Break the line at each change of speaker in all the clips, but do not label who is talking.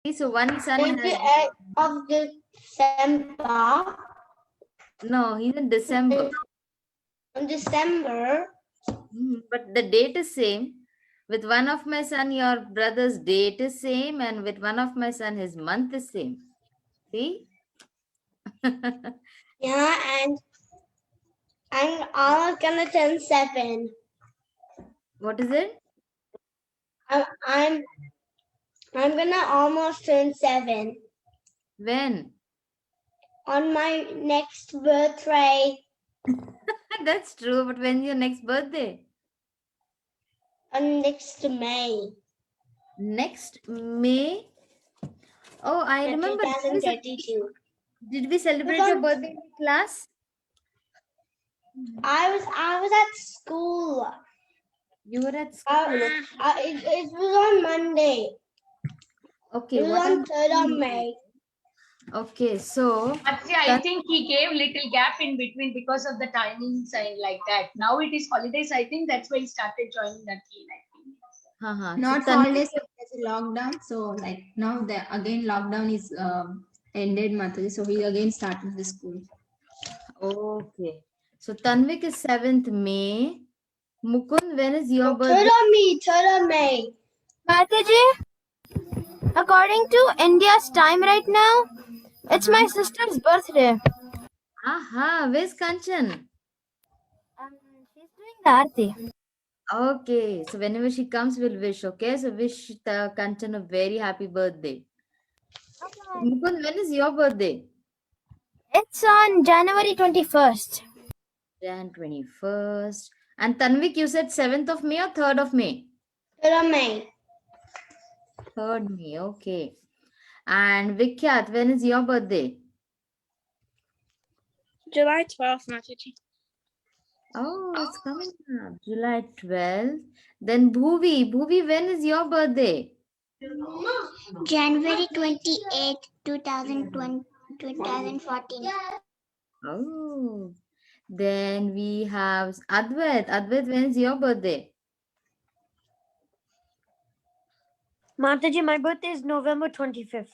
So one son has
28th of December.
no, he's in December.
In December.
But the date is same. With one of my son, your brother's date is same, and with one of my son, his month is same. See?
Yeah, and I'm gonna turn 7.
What is it?
I'm gonna almost turn 7
When?
on my next birthday.
That's true, but when's your next birthday?
On next May.
Next May? Oh, I remember.
2022.
Did we celebrate your birthday in class?
I was at school.
You were at school.
It was on Monday.
Okay,
It was
what
on
I'm
3rd of May.
Okay, so
Actually, I think he gave little gap in between because of the timing sign like that. Now it is holidays. I think that's why he started joining that key.
Not holidays, there's a lockdown. So like now the again lockdown is ended, Mataji. So he again started the school.
Okay. So Tanvik is 7th May. Mukund, when is your
3rd
birthday?
of May. 3rd of May.
Mataji, according to India's time right now, it's my sister's birthday.
Aha, where's Kanchan?
She's doing the Aarti.
Okay, so whenever she comes, we'll wish, okay? So wish the Kanchan a very happy birthday. Mukund, when is your birthday?
It's on January 21st.
Jan 21st. And Tanvik, you said 7th of May or 3rd of May?
3rd of May.
3rd May, okay. And Vikyat, when is your birthday?
July 12th, Mataji.
Oh, it's coming up. July 12th. Then Bhuvi, when is your birthday?
January 28th, 2014.
Oh, then we have Advait. Advait, when is your birthday?
Mataji, my birthday is November 25th.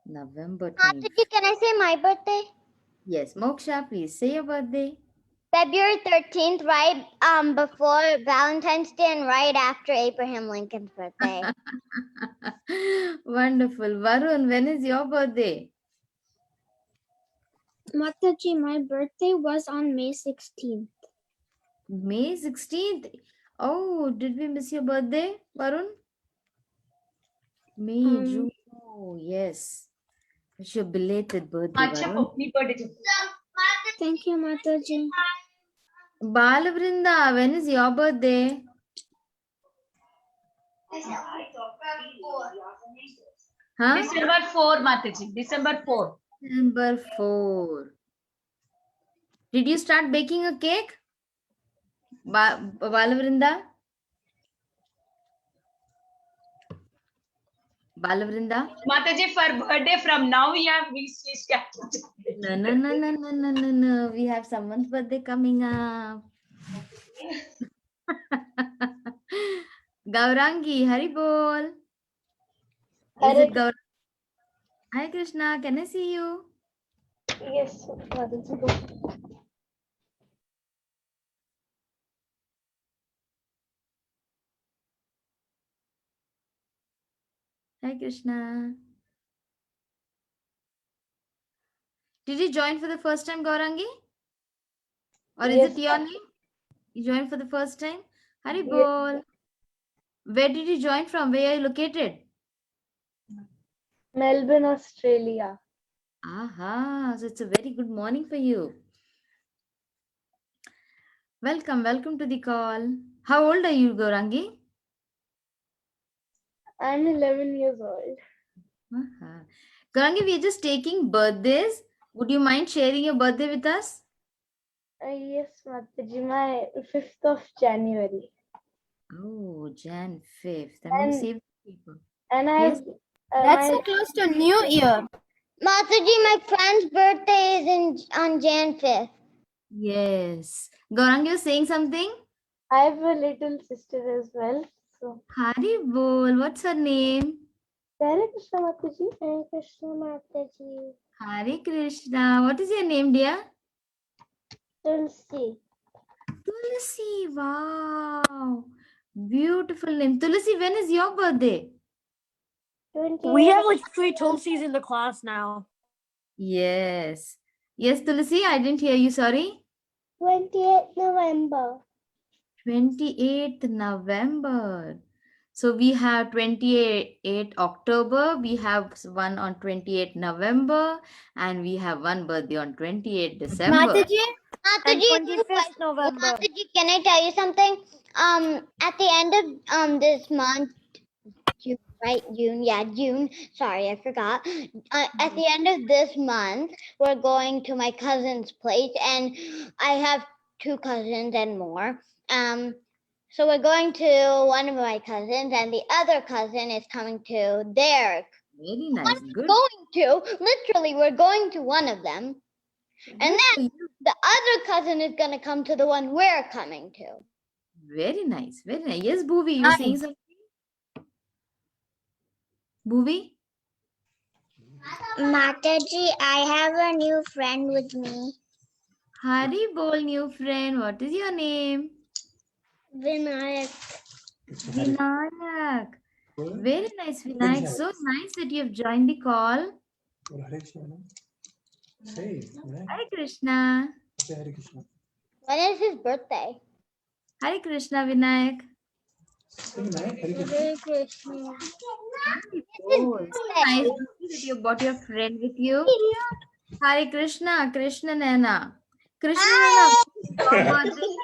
November 20th.
Mataji, can I say my birthday?
Yes, Moksha, please say your birthday.
February 13th, right before Valentine's Day and right after Abraham Lincoln's birthday.
Wonderful. Varun, when is your birthday?
Mataji, my birthday was on May 16th.
May 16th. Oh, did we miss your birthday, Varun? May, June. Oh, yes. Wish you a belated birthday, Varun.
Thank you, Mataji.
Balavrinda, when is your birthday? Huh?
December 4, Mataji. December 4.
December 4. Did you start baking a cake? Balavrinda? Balavrinda?
Mataji, for birthday from now, yeah, we
No. We have someone's birthday coming up. Gaurangi, Hari Bol. Is it Gaur? Hi Krishna, can I see you?
Yes, Mataji.
Hi Krishna. Did you join for the first time, Gaurangi? Or is it your name? You joined for the first time? Hari Bol. Where did you join from? Where are you located?
Melbourne, Australia.
Aha, so it's a very good morning for you. Welcome to the call. How old are you, Gaurangi?
I'm 11 years old.
Aha. Gaurangi, we are just taking birthdays. Would you mind sharing your birthday with us?
Yes, Mataji, my 5th of January.
Oh, Jan 5th. I'm going to save the people.
And
Yes.
That's so close to New Year.
Mataji, my friend's birthday is on Jan 5th.
Yes. Gaurangi, you're saying something?
I have a little sister as well. So
Hari Bol. What's her name?
Hare Krishna Mataji. Hare Krishna Mataji.
Hare Krishna. What is your name, dear?
Tulsi.
Tulsi. Wow. Beautiful name. Tulsi, when is your birthday?
28.
We have like 3 Tulsis in the class now.
Yes. Yes, Tulsi, I didn't hear you. Sorry.
28th November.
28th November. So we have 28 October, we have one on 28 November, and we have one birthday on 28 December.
Mataji,
And
Mataji,
25th November.
Mataji, can I tell you something? At the end of this month, June, right? June. Sorry, I forgot. At the end of this month, we're going to my cousin's place, and I have 2 cousins and more. So we're going to one of my cousins, and the other cousin is coming to their.
Very nice. Good.
Literally, we're going to one of them, and
Good for
then
you.
the other cousin is gonna come to the one we're coming to.
Very nice. Very nice. Yes, Bhuvi, you
Nice.
saying something? Bhuvi?
Mataji, I have a new friend with me.
Hari bol, new friend. What is your name?
Vinayak.
Vinayak. Very nice, Vinayak. So nice that you have joined the call. Hare Krishna.
When is his birthday?
Hare Krishna, Vinayak.
Hare Krishna.
Oh, it's so nice to see that you brought your friend with you. Hare Krishna, Krishna Nana. Krishna Nana, your birthday?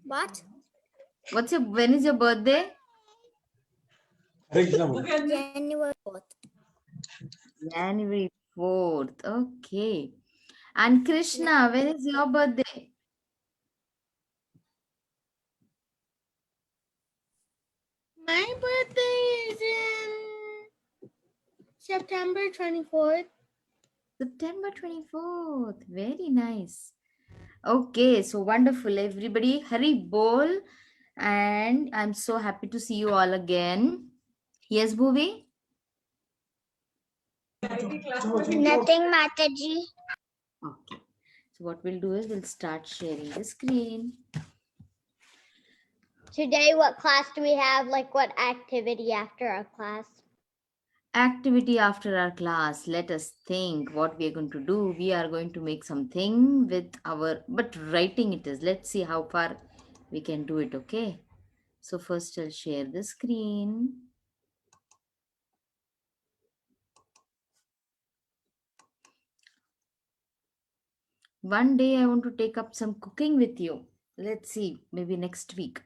What?
When is your birthday?
January 4th.
January 4th. Okay. And Krishna, when is your birthday?
My birthday is in September 24th.
September 24th. Very nice. Okay, so wonderful. Everybody, Hari Bol. And I'm so happy to see you all again. Yes, Bhuvi?
Nothing, Mataji.
Okay. So what we'll do is we'll start sharing the screen.
Today, what class do we have? Like, what activity after our class?
Activity after our class. Let us think what we are going to do. We are going to make something with but writing it is. Let's see how far we can do it, okay? So first I'll share the screen. One day I want to take up some cooking with you. Let's see, maybe next week.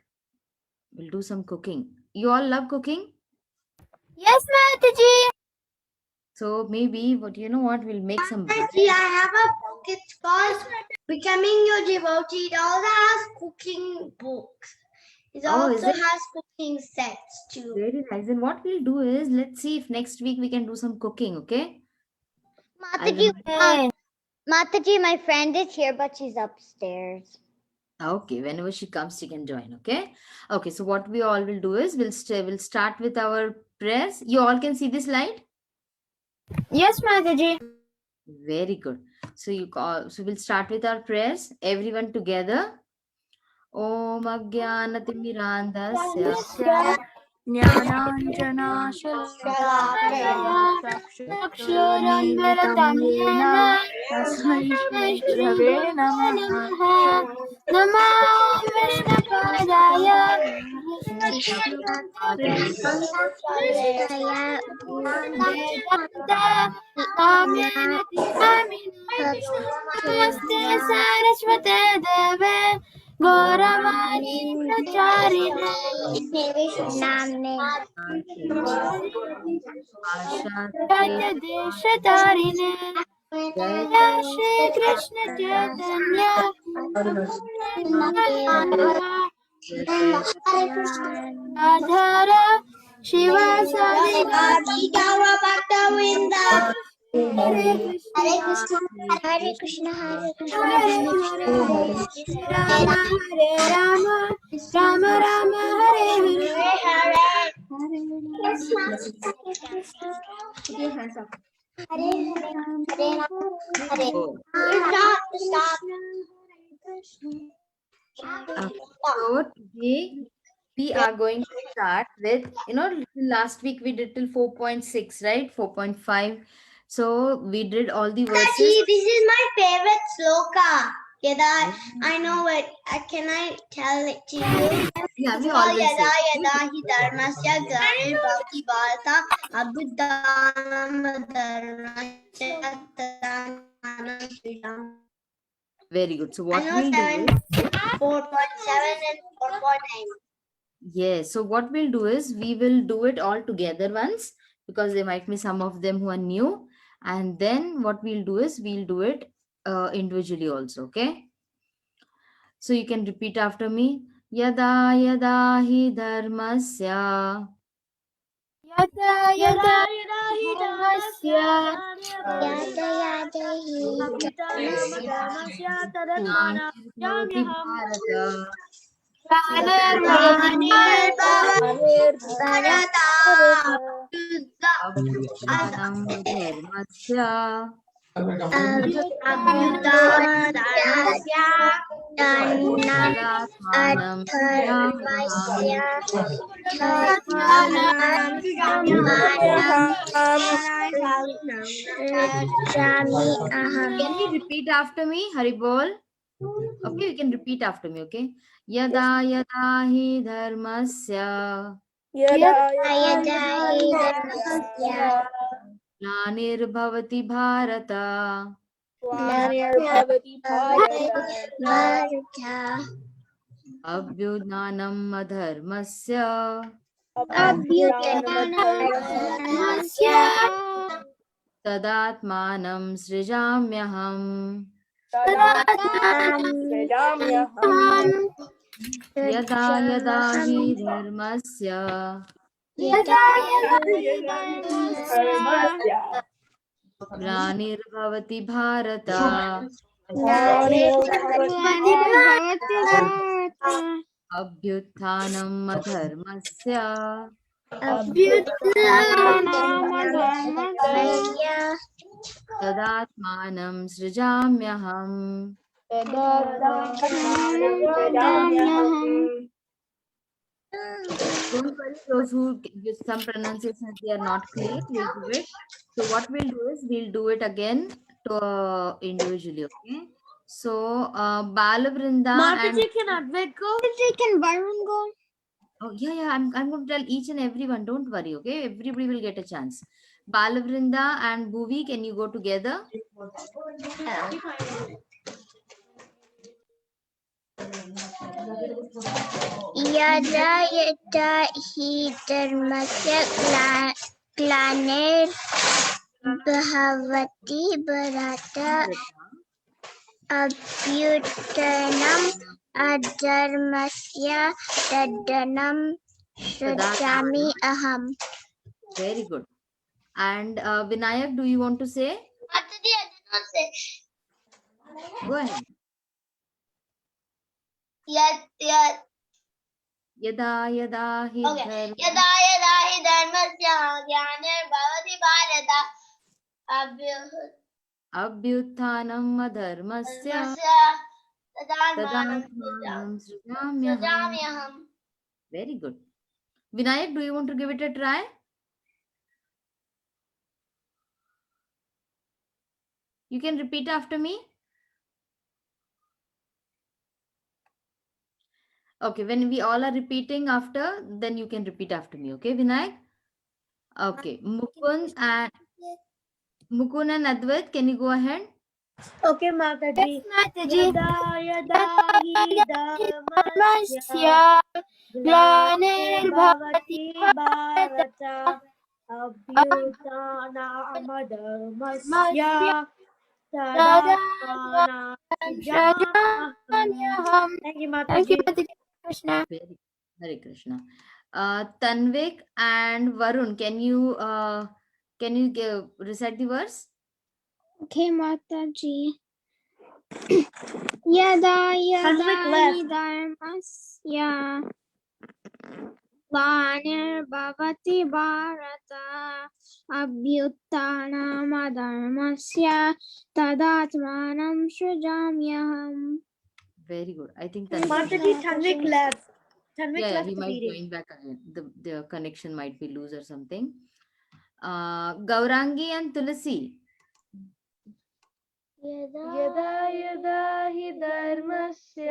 We'll do some cooking. You all love cooking?
yes, Mataji.
So maybe, we'll make some bread.
Mataji, I have a book. It's called Becoming Your Devotee. It also has cooking books. It
Oh, is
also
it?
has cooking sets too.
Very nice. And what we'll do is, let's see if next week we can do some cooking, okay?
Mataji,
Yes.
Mataji, my friend is here, but she's upstairs.
Okay, whenever she comes, she can join, okay? Okay, so what we all will do is, we'll start with our prayers. You all can see this slide?
Yes, Mataji.
Very good. So we'll start with our prayers. Everyone together. Om Ajnanatirmirandasya
Aksharamvaratam yena tasmai Shrave namaha Namo Vishnapadaya Namaste Saraswate Deve Gauravani Pracharine Jaya Deshatarine Jaya Shri Krishna Chaitanya Adhara Shiva Sadi Hare Krishna,
Hare Krishna, Hare Krishna, Hare Krishna,
Rama, Hare Rama, Rama Rama, Hare Hare.
Hare
Put your hands up.
Hare.
Oh.
Stop.
So today we are going to start with, last week we did till 4.6, right? 4.5. So we did all the verses.
Mataji, this is my favorite sloka. Yada, I know it. Can I tell it to you?
Yeah, we
It's called
always
Yada
say.
Yada Hi Dharmasya Glanir Bhavati Bharata Abhudanam Dharmasya Tadanam Sridham.
Very good. So
I
what
know
we'll do
7,
is,
4.7 and 4.9.
yes, so what we'll do is we will do it all together once, because there might be some of them who are new. And then what we'll do is we'll do it individually also, okay? So you can repeat after me. Yada yada hi dharmasya
Yada yada hi dharmasya,
Yada yada
bhavati bharata
Glanir
Bharata
abhyutanam dharmasya
Abhyutanasya
tadatmanam srijamyaham. Can you repeat after me? Haribol. Okay, you can repeat after me, okay? Yada yada hi dharmasya glanirbhavati bharata abhyudanam adharmasya tadatmanam srijamyaham. Yada yada hi dharmasya glanirbhavati bharata abhyuthanam adharmasya tadatmanam srijamyaham. Don't worry, those who use some pronunciations, they are not clear, we'll do it. So what we'll do is we'll do it again to individually, okay? So Balavrinda and
can Advait go?
Can Varun go?
oh yeah, I'm going to tell each and everyone, don't worry, okay? Everybody will get a chance. Balavrinda and Bhuvi, can you go together?
Yada yada hi dharmasya glanir bhavati bharata abhyutanam adharmasya tadanam srijami aham.
Very good. And Vinayak, do you want to say?
Mataji, I did not say.
Go ahead. Yada yada hi
Okay. Yada yada hi dharmasya glanir bhavati bharata
abhyuthanam adharmasya tadatmanam srijamyaham.
Srijamyaham.
Very good. Vinayak, do you want to give it a try? You can repeat after me. Okay, when we all are repeating after, then you can repeat after me. Okay, Vinayak? Okay, Mukund and Advait, can you go ahead?
Okay, Mataji.
Mataji.
Yada hi
Dharmasya
glanir
Glanir
bhavati bharata abhyutanam dharmasya tadatmanam srijamyaham. Thank you,
Thank you,
Mataji.
Krishna.
Very Hare Krishna. Tanvik and Varun, can you recite the verse?
Okay, Mataji. Yada yada hi dharmasya glanirvavati bharata abhyuttanam adharmasya tadatmanam srijamyaham.
Very good. I think
Hare
Tanvik.
Krishna,
Mataji,
Mataji.
Tanvik left. Tanvik
Yeah,
left
he
the
might
meeting.
join back again. The connection might be loose or something. Gaurangi and Tulasi.
यदा यदा हि धर्मस्य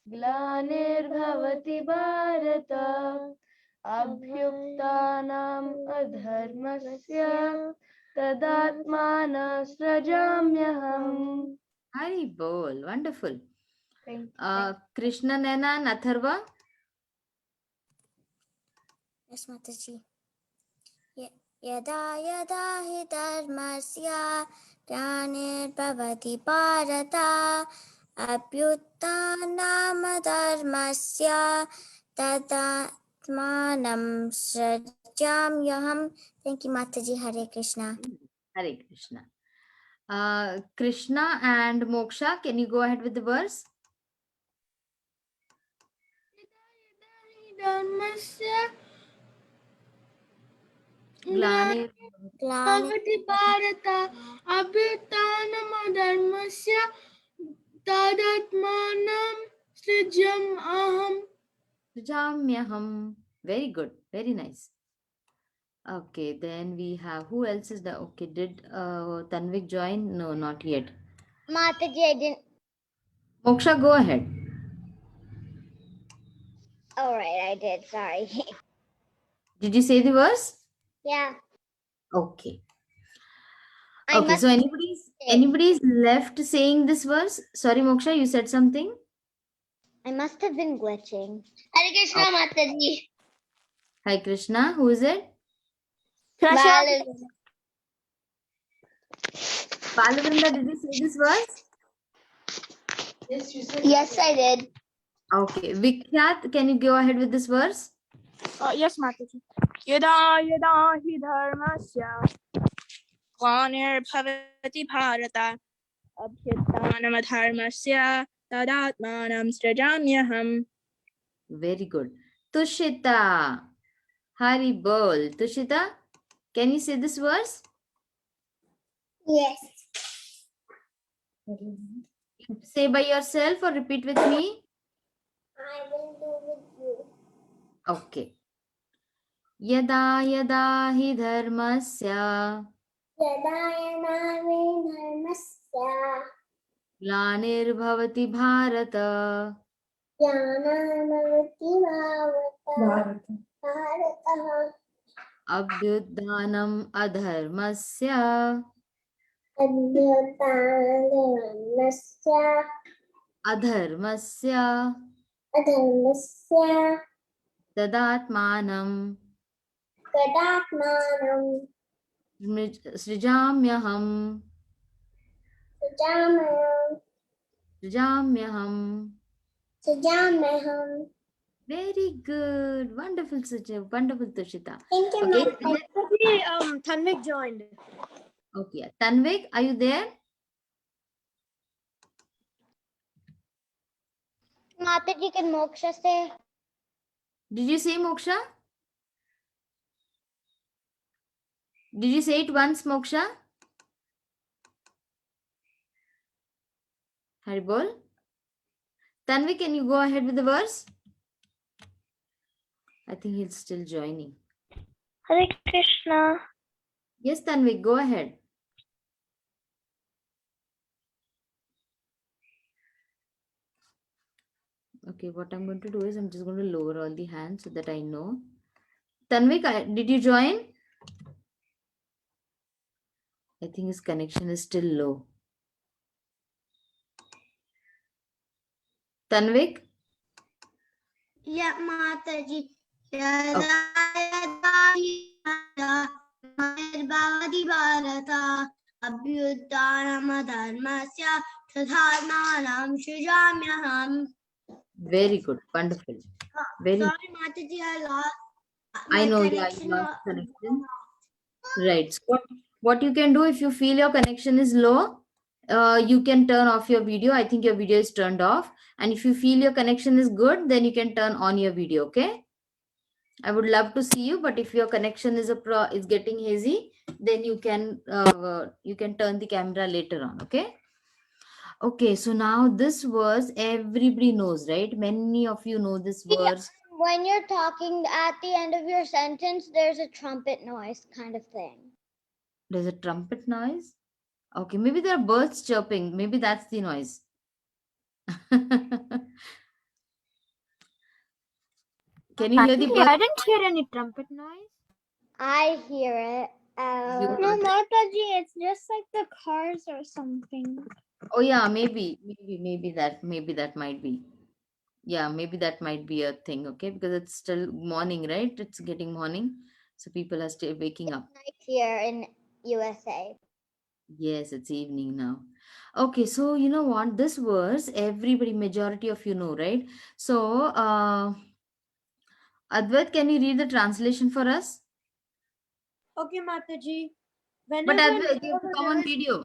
ग्लानिर्भवति Bharat अभ्युत्थानम् अधर्मस्य तदात्मानं सृजाम्यहम्.
Hari Bol. Wonderful.
Thank
Krishna Nena and Atharva.
Yes, Mataji. Yada yada hi dharmasya glanirvavati bharata abhyuttanam dharmasya tadatmanam srijamyaham. Thank you, Mataji. Hare Krishna.
Hare Krishna. Krishna and Moksha, can you go ahead with the verse? Glanir
Bhavati Bharata Abhyuttanamadharmasya Tadatmanam Srijam Aham.
Srijamyaham. Very good. Very nice. Okay, then we have, who else is the, okay, did Tanvik join? No, not yet.
Mataji, I didn't.
Moksha, go ahead.
All right, I did. Sorry.
Did you say the verse?
Yeah.
Okay.
I
Okay,
must
so anybody's left saying this verse? Sorry, Moksha, you said something?
I must have been glitching. Hare Krishna, Mataji.
Hi, Krishna. Who is it? Balavrinda, did you say this verse?
Yes, I did.
Okay. Vikhyat, can you go ahead with this verse?
Yes, Mataji. Yada yada hi dharmasya glanirvavati bharata abhyuttanam adharmasya tadatmanam srijamyaham.
Very good. Tushita. Hari Bol. Tushita, can you say this verse?
Yes.
Say by yourself or repeat with me?
I will do with you.
Okay. Yada yada hi dharmasya
Yada yada hi dharmasya
glanirvavati bharata
glanirvavati bharata
abhyudhanam adharmasya adharmasya tadatmanam srijamyaham srijamyaham. Very good. Wonderful, wonderful, Tushita.
Thank you,
Okay.
Mataji, Tanvik joined.
Okay. Tanvik, are you there?
Mataji, can Moksha say?
Did you say Moksha? Did you say it once, Moksha? Haribol? Tanvik, can you go ahead with the verse? I think he's still joining.
Hare Krishna.
Yes, Tanvik, go ahead. Okay, what I'm going to do is I'm just going to lower all the hands so that I know. Tanvik, did you join? I think his connection is still low. Tanvik?
Yeah, Mataji. Yada yada hi Bhavati Bharata Abhyuttanamadharmasya Tadhatmanam Srijamyaham.
Very good. Wonderful. Very.
Sorry, Mataji, I lost.
I
my
know, yeah,
connection
you lost connection. Right. what you can do, if you feel your connection is low, you can turn off your video. I think your video is turned off. And if you feel your connection is good, then you can turn on your video. Okay. I would love to see you, but if your connection is is getting hazy, then you can turn the camera later on. Okay. Okay. So now this verse everybody knows, right? Many of you know this verse.
When you're talking at the end of your sentence, there's a trumpet noise kind of thing.
There's a trumpet noise. Okay, maybe there are birds chirping. Maybe that's the noise. Can you hear the
Mataji,
birds?
I didn't hear any trumpet noise.
I hear it.
You
No,
heard it?
Mataji, it's just like the cars or something.
Oh yeah, maybe that might be. Yeah, maybe that might be a thing. Okay, because it's still morning, right? It's getting morning, so people are still waking up.
Night here in USA.
Yes, it's evening now. Okay, so you know what? This verse, everybody, majority of you know, right? So, Advait, can you read the translation for us?
Okay, Mataji.
But
Whenever and
Advait, you have to
wherever
come
there
on
is-
video.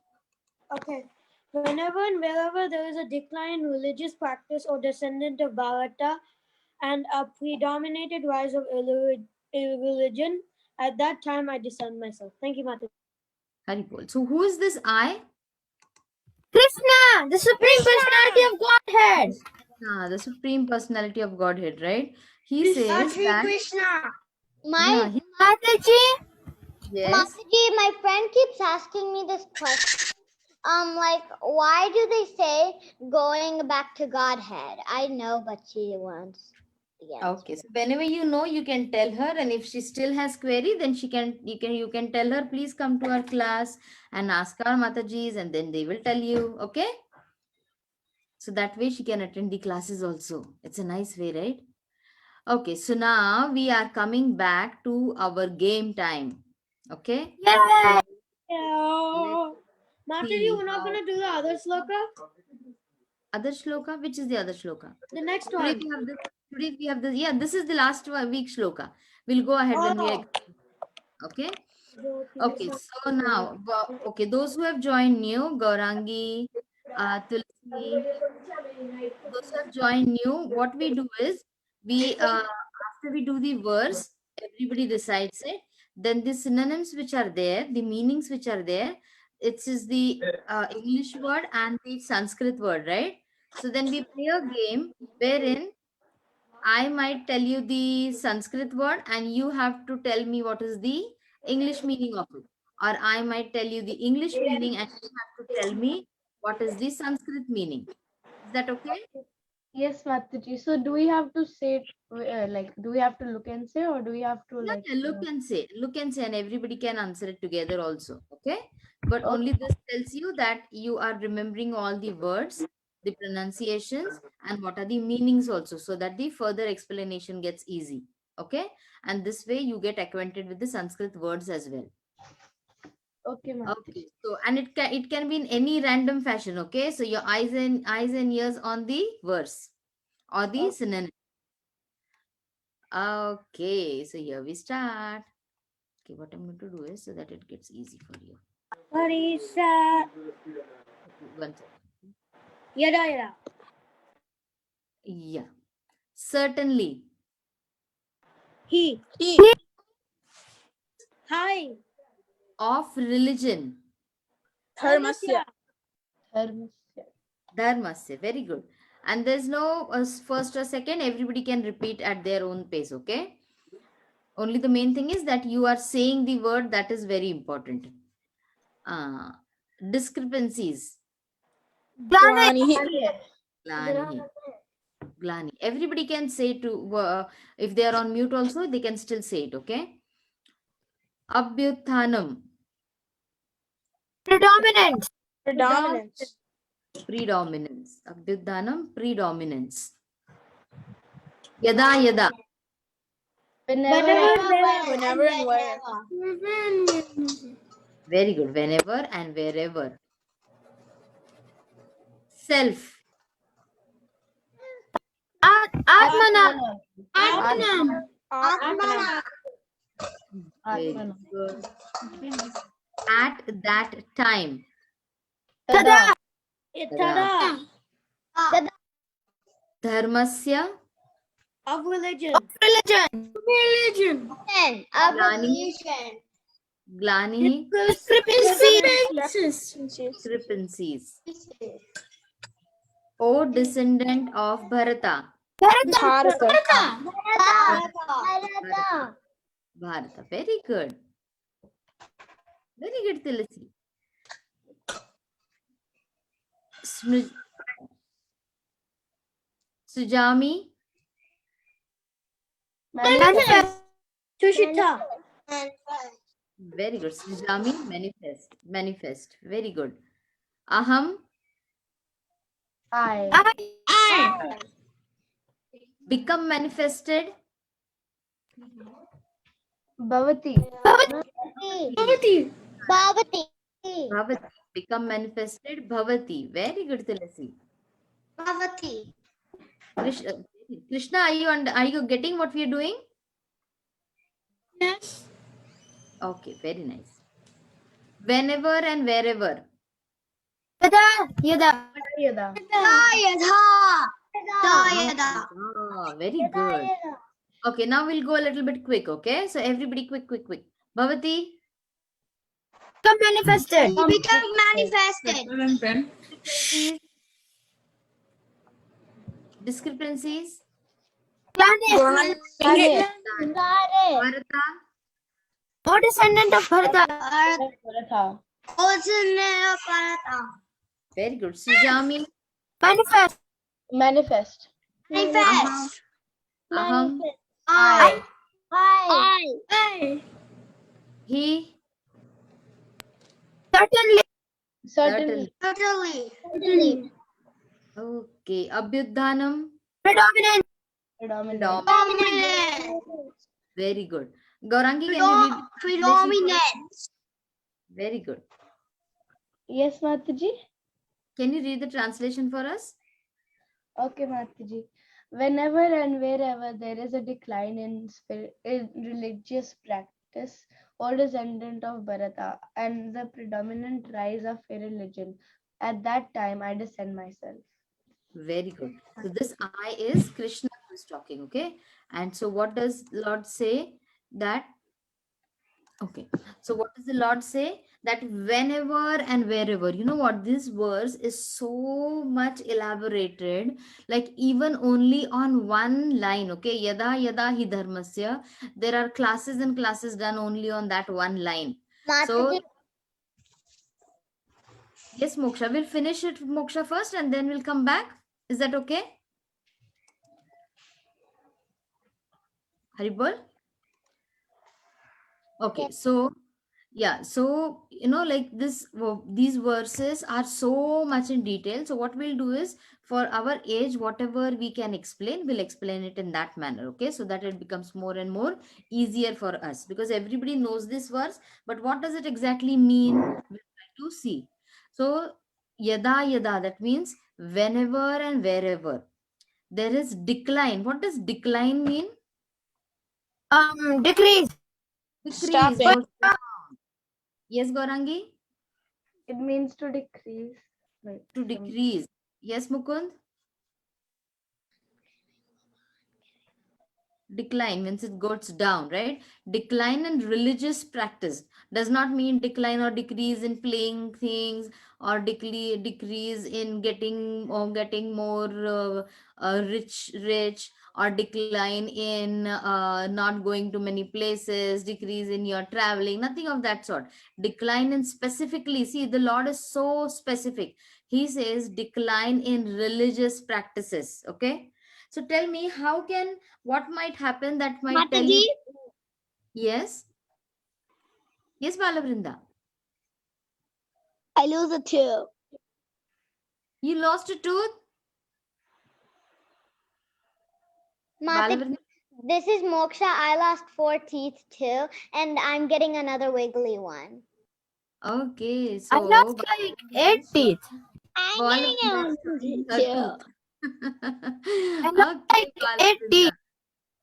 Okay. Whenever and wherever there is a decline in religious practice or descendant of Bharata and a predominated rise of irreligion, at that time I discern myself. Thank you, Mataji.
Haripol. So, who is this I?
Krishna, the Supreme Personality of Godhead.
The Supreme Personality of Godhead, right? He says
Sri
that.
Krishna.
My
Mataji,
Yes.
Mataji, my friend keeps asking me this question. Like, why do they say going back to Godhead? I know, but she wants the answer.
Okay. So whenever you know, you can tell her, and if she still has query, then you can tell her, please come to our class and ask our Matajis, and then they will tell you. Okay. So that way she can attend the classes also. It's a nice way, right? Okay. So now we are coming back to our game time. Okay.
yay!
Yeah. Mataji,
See
we're not
how-
going to do the other sloka?
Other shloka? Which is the other shloka?
The next
Today
one.
we have this. Today we have this. Yeah, this is the last week shloka. We'll go ahead when we are. Okay. Okay. So now, okay, those who have joined new, Gaurangi, Tulsi, those who have joined new, what we do is we after we do the verse, everybody recites it. Then the synonyms which are there, the meanings which are there, it is the English word and the Sanskrit word, right? So then we play a game wherein I might tell you the Sanskrit word and you have to tell me what is the English meaning of it. Or I might tell you the English meaning and you have to tell me what is the Sanskrit meaning. Is that okay?
Yes, Mataji. So do we have to say it, do we have to look and say, or do we have to
Yeah, look and say, and everybody can answer it together also. Okay. But only this tells you that you are remembering all the words, the pronunciations, and what are the meanings also, so that the further explanation gets easy. Okay. And this way you get acquainted with the Sanskrit words as well.
Okay, Mataji.
Okay. So, and it can be in any random fashion. Okay. So your eyes and ears on the verse or the synonym. Okay. So here we start. Okay, what I'm going to do is so that it gets easy for you.
Parisa.
One second.
Yada.
Yeah. Certainly.
He. Hi.
Of religion.
Dharmasya.
Dharmasya. Very good. And there's no first or second. Everybody can repeat at their own pace. Okay. Only the main thing is that you are saying the word. That is very important. Discrepancies.
Glani.
Glani. Everybody can say to, if they are on mute also, they can still say it. Okay. Abhyuthanam.
Predominance.
Predominance.
Predominance. Abhyudhanam, predominance. Yada.
Whenever and where.
Very good. Whenever and wherever. Self.
Atmana.
Very good. At that time.
Tada.
Tada.
Dharmasya
Of religion.
Religion.
Religion.
Then,
Glani.
abolition.
Glani discrepancies. O descendant of Bharata.
Bharata.
Bharata.
Bharata. Very good. Very good, Tulasi. Sujami.
Manifest.
Tushita.
Very good. Sujami, manifest. Manifest. Very good. Aham.
I.
Become manifested.
Bhavati.
Bhavati.
Bhavati. Become manifested. Bhavati. Very good, Tulasi.
Bhavati.
Krishna, are you getting what we are doing?
Yes.
Okay, very nice. Whenever and wherever.
Yada. Yada.
Yada.
Ah, very good. Okay, now we'll go a little bit quick, okay? So everybody quick. Bhavati.
Become manifested.
Become manifested.
Discrepancies.
Glani.
Bharata.
O descendant of Bharata.
Bharata.
Very good. Sujami.
Manifest.
Manifest.
Manifest.
Aham.
I.
He.
Certainly.
Certainly.
Totally.
Okay. Abhyudhanam.
Predominant.
Predominant.
Dominant.
Very good. Gaurangi, can you read?
Predominant.
Very good.
Yes, Mataji.
Can you read the translation for us?
Okay, Mataji. Whenever and wherever there is a decline in religious practice or descendant of Bharata and the predominant rise of a religion, at that time I descend myself.
Very good. So this I is Krishna who is talking, okay? And so what does Lord say? That, okay. So what does the Lord say? That whenever and wherever, you know what, this verse is so much elaborated, like even only on one line, okay? Yada yada hi dharmasya. There are classes and classes done only on that one line. So yes, Moksha, we'll finish it, Moksha, first, and then we'll come back. Is that okay? Haribol? Okay, so yeah, so you know, like these verses are so much in detail. So what we'll do is, for our age, whatever we can explain, we'll explain it in that manner, okay? So that it becomes more and more easier for us, because everybody knows this verse, but what does it exactly mean? We'll try to see. So yada yada, that means whenever and wherever there is decline. What does decline mean?
Decrease.
Stopping.
Goes down. Yes, Gaurangi?
It means to decrease. Wait,
To decrease. Yes, Mukund? Decline means it goes down, right? Decline in religious practice does not mean decline or decrease in playing things, or decrease in getting more rich, or decline in not going to many places, decrease in your traveling, nothing of that sort. Decline in specifically, see, the Lord is so specific. He says decline in religious practices, okay? So tell me, what might happen that might tell you? Yes. Yes, Balavrinda.
I lose a tooth.
You lost a tooth? Balavrinda?
This is Moksha. I lost 4 teeth too, and I'm getting another wiggly one.
Okay, so
I lost like 8 teeth.
I'm
Balavrinda
getting
is showing her tooth.
I lost
Okay,
like 8
Balavrinda.
teeth.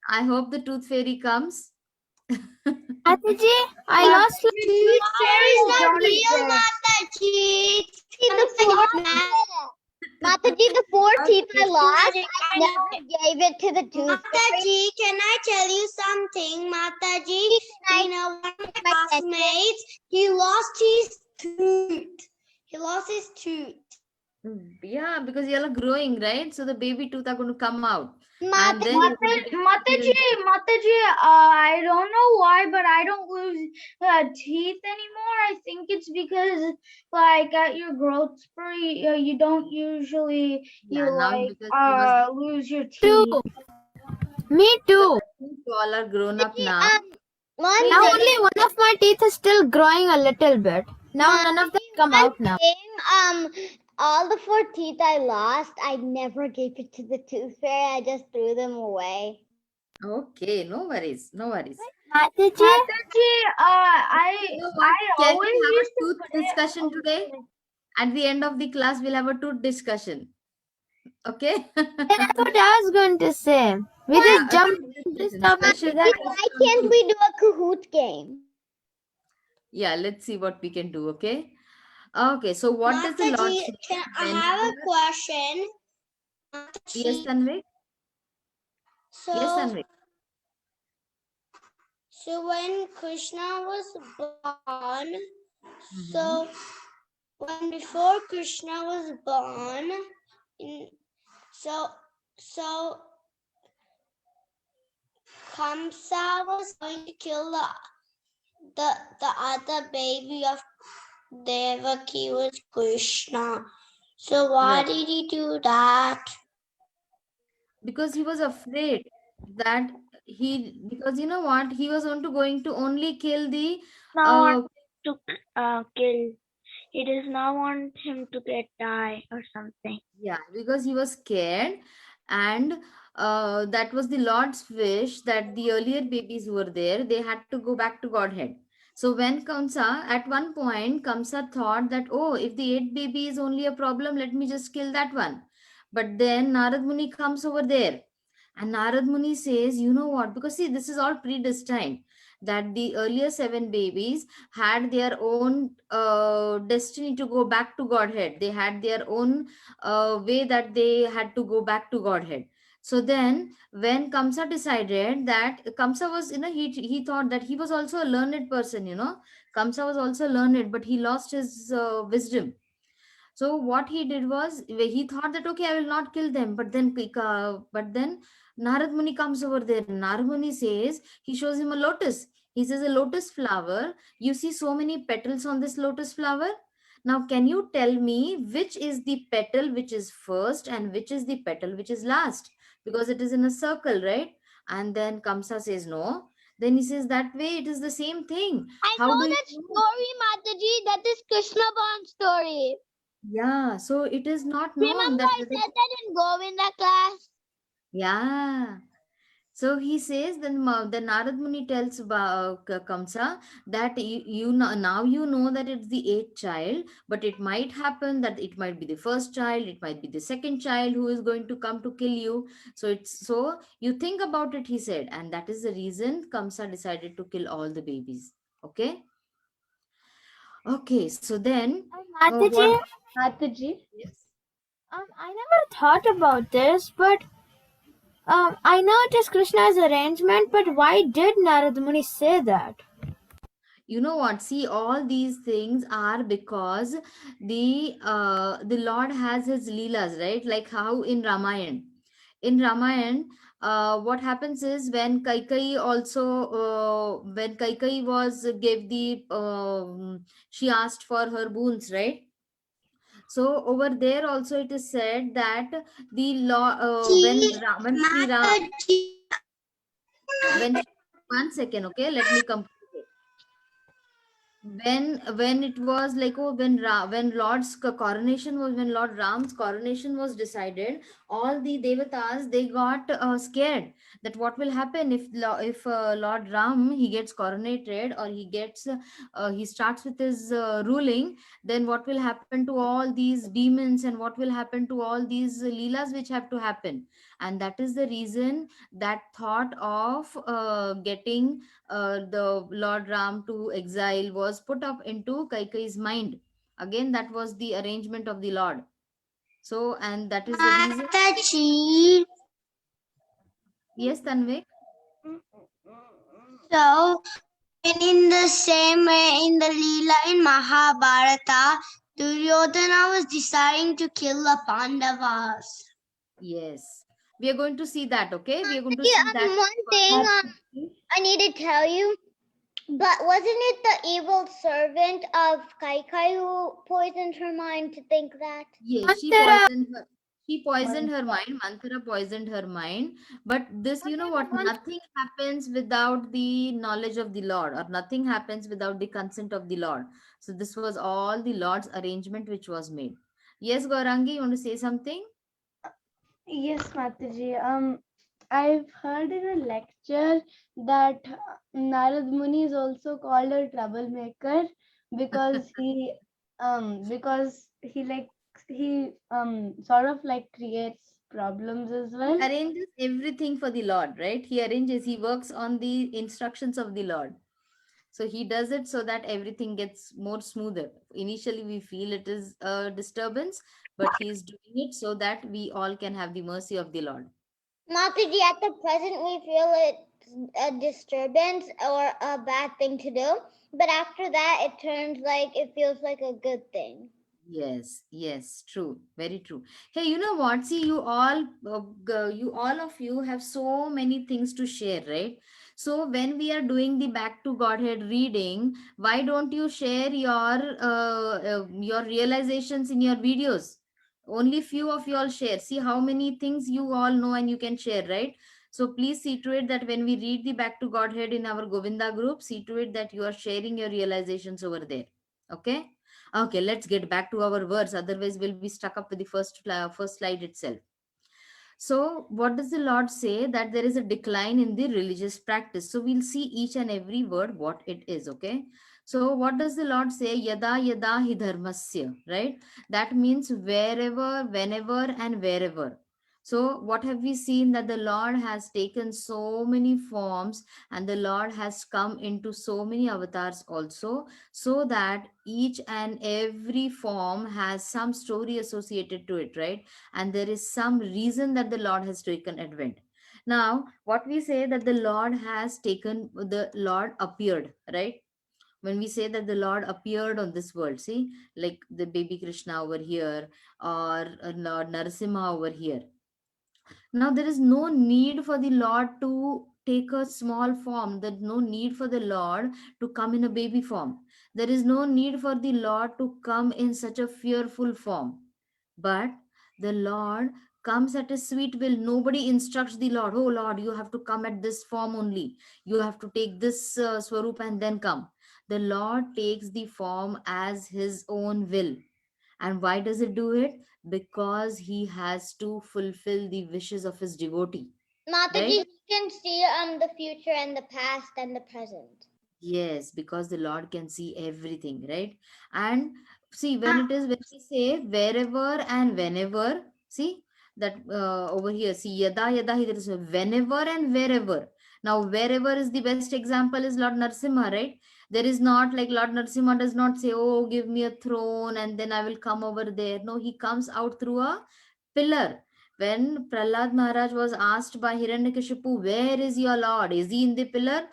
I hope the tooth fairy comes.
Mataji, I lost like
Fairy is not real,
it to the tooth fairy.
Mataji, can I tell you something? Mataji, you know, one of my classmates, he lost his tooth. He lost his tooth.
Yeah, because you all are growing, right? So the baby tooth are going to come out.
Mata-
And then you're going to get
Mataji, I don't know why, but I don't lose teeth anymore. I think it's because, like, at your growth spurt, you don't usually
Yeah, now because he was
lose your
Too.
teeth.
Me too.
you all are grown up now.
one
Now
thing,
only one of my teeth is still growing a little bit. Now none of them come out now.
all the 4 teeth I lost, I never gave it to the tooth fairy. I just threw them away.
Okay, no worries, no worries.
Mataji,
Mataji,
You know what? Can
always
we have
used
a
to
tooth
play
discussion today? At the end of the class, we'll have a tooth discussion. Okay?
that's what I was going to say. We just jumped into this topic.
Special
Why
discussion.
can't we do a Kahoot game?
Yeah, let's see what we can do. Okay. Okay. So what does the Lord
Mataji,
say?
can I
when-
have a question?
Yes,
Mataji,
Tanvik. Yes,
so,
Tanvik.
so when Krishna was born,
Mm-hmm.
so when before Krishna was born, so Kamsa was going to kill the other baby of Devaki was Krishna. So why
Right.
did he do that?
Because he was afraid that because you know what, he was going to only kill the
To kill. He does not want him to get die or something.
yeah, because he was scared, and that was the Lord's wish that the earlier babies who were there, they had to go back to Godhead. So when Kamsa, at one point, Kamsa thought that, oh, if the 8th baby is only a problem, let me just kill that one. But then Narad Muni comes over there, and Narad Muni says, you know what? Because see, this is all predestined, that the earlier 7 babies had their own destiny to go back to Godhead. They had their own way that they had to go back to Godhead. So then when Kamsa decided that Kamsa was, he thought that he was also a learned person, Kamsa was also learned, but he lost his wisdom. So what he did was, he thought that, okay, I will not kill them. But then Narad Muni comes over there. Narad Muni says, he shows him a lotus. He says, a lotus flower. You see so many petals on this lotus flower. Now, can you tell me which is the petal which is first and which is the petal which is last? Because it is in a circle, right? And then Kamsa says, no. Then he says, that way it is the same thing.
I
How
know
do you
that
know?
story, Mataji. That is Krishna Born story.
Yeah, so it is not known
Remember
that
I said that in Govinda class?
yeah. So he says, then Narad Muni tells Kamsa that you know, now you know that it's the 8th child, but it might happen that it might be the first child, it might be the second child who is going to come to kill you. So you think about it, he said, and that is the reason Kamsa decided to kill all the babies. Okay. Okay. So then,
Mataji,
Mataji,
Yes.
I never thought about this, but I know it is Krishna's arrangement, but why did Narad Muni say that?
You know what, see, all these things are because the Lord has his leelas, right? Like how in Ramayan, what happens is when Kaikai also when Kaikai was gave the she asked for her boons, right? So over there also it is said that the law when Sri Ram
Mataji,
when one second, okay, let me complete it. When it was like, oh, when Lord Ram's coronation was decided, all the devatas, they got scared that what will happen if Lord Ram, he gets coronated, or he starts with his ruling, then what will happen to all these demons, and what will happen to all these leelas which have to happen. And that is the reason that thought of getting the Lord Ram to exile was put up into Kaikai's mind. Again, that was the arrangement of the Lord. So, and that is the reason.
Mataji,
Yes, Tanvik.
So, and in the same way, in the Leela in Mahabharata, Duryodhana was deciding to kill the Pandavas.
Yes. We are going to see that, okay? We are going to
Yeah,
see that.
one thing I need to tell you, but wasn't it the evil servant of Kaikai who poisoned her mind to think that?
Yes, she
Manthara.
poisoned her. She poisoned her mind. Manthara poisoned her mind. But this, you know what? Nothing happens without the knowledge of the Lord, or nothing happens without the consent of the Lord. So this was all the Lord's arrangement which was made. Yes, Gaurangi, you want to say something?
Yes, Mataji. I've heard in a lecture that Narad Muni is also called a troublemaker because he sort of like creates problems as well.
Arranges everything for the Lord, right? He arranges, he works on the instructions of the Lord. So he does it so that everything gets more smoother. Initially, we feel it is a disturbance, but he is doing it so that we all can have the mercy of the Lord.
Mataji, at the present, we feel it's a disturbance or a bad thing to do, but after that, it turns like it feels like a good thing.
Yes, yes, true, very true. Hey, you know what? See, you all of you have so many things to share, right? So when we are doing the Back to Godhead reading, why don't you share your realizations in your videos? Only few of you all share. See how many things you all know and you can share, right? So please see to it that when we read the Back to Godhead in our Govinda group, see to it that you are sharing your realizations over there. Okay? Okay, let's get back to our words. Otherwise, we'll be stuck up with the first slide itself. So, what does the Lord say? That there is a decline in the religious practice. So, we'll see each and every word what it is. Okay. So, what does the Lord say? Yada yada hi dharmasya, right? That means wherever, whenever, and wherever. So, what have we seen? That the Lord has taken so many forms and the Lord has come into so many avatars also, so that each and every form has some story associated to it, right? And there is some reason that the Lord has taken advent. Now what we say that the Lord has taken, the Lord appeared, right? When we say that the Lord appeared on this world, see, like the baby Krishna over here, or Lord Narasimha over here. Now there is no need for the Lord to take a small form. There's no need for the Lord to come in a baby form. There is no need for the Lord to come in such a fearful form. But the Lord comes at a sweet will. Nobody instructs the Lord, oh Lord, you have to come at this form only. You have to take this swarup and then come. The Lord takes the form as his own will. And why does it do it? Because he has to fulfill the wishes of his devotee.
Mataji,
Right?
he can see the future and the past and the present.
Yes, because the Lord can see everything, right? And see, when we say wherever and whenever, see that over here, see yada yada, there is a whenever and wherever. Now, wherever is the best example is Lord Narsimha, right? There is not like Lord Narsimha does not say, oh, give me a throne and then I will come over there. No, he comes out through a pillar. When Prahlad Maharaj was asked by Hiranyakashipu, where is your Lord? Is he in the pillar?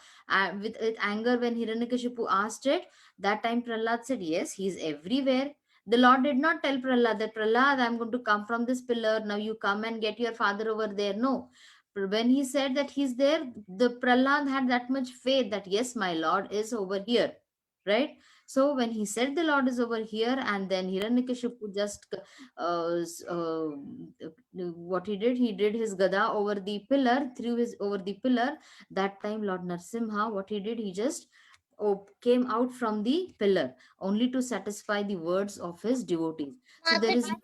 With anger, when Hiranyakashipu asked it, that time Prahlad said, yes, he is everywhere. The Lord did not tell Prahlad that, Prahlad, I'm going to come from this pillar. Now you come and get your father over there. No. When he said that he's there, the Prahlad had that much faith that, yes, my Lord is over here. Right? So when he said the Lord is over here, and then Hiranyakashipu just what he did his gada over the pillar, threw his over the pillar. That time Lord Narsimha, what he did, he just came out from the pillar only to satisfy the words of his devotees. So there is no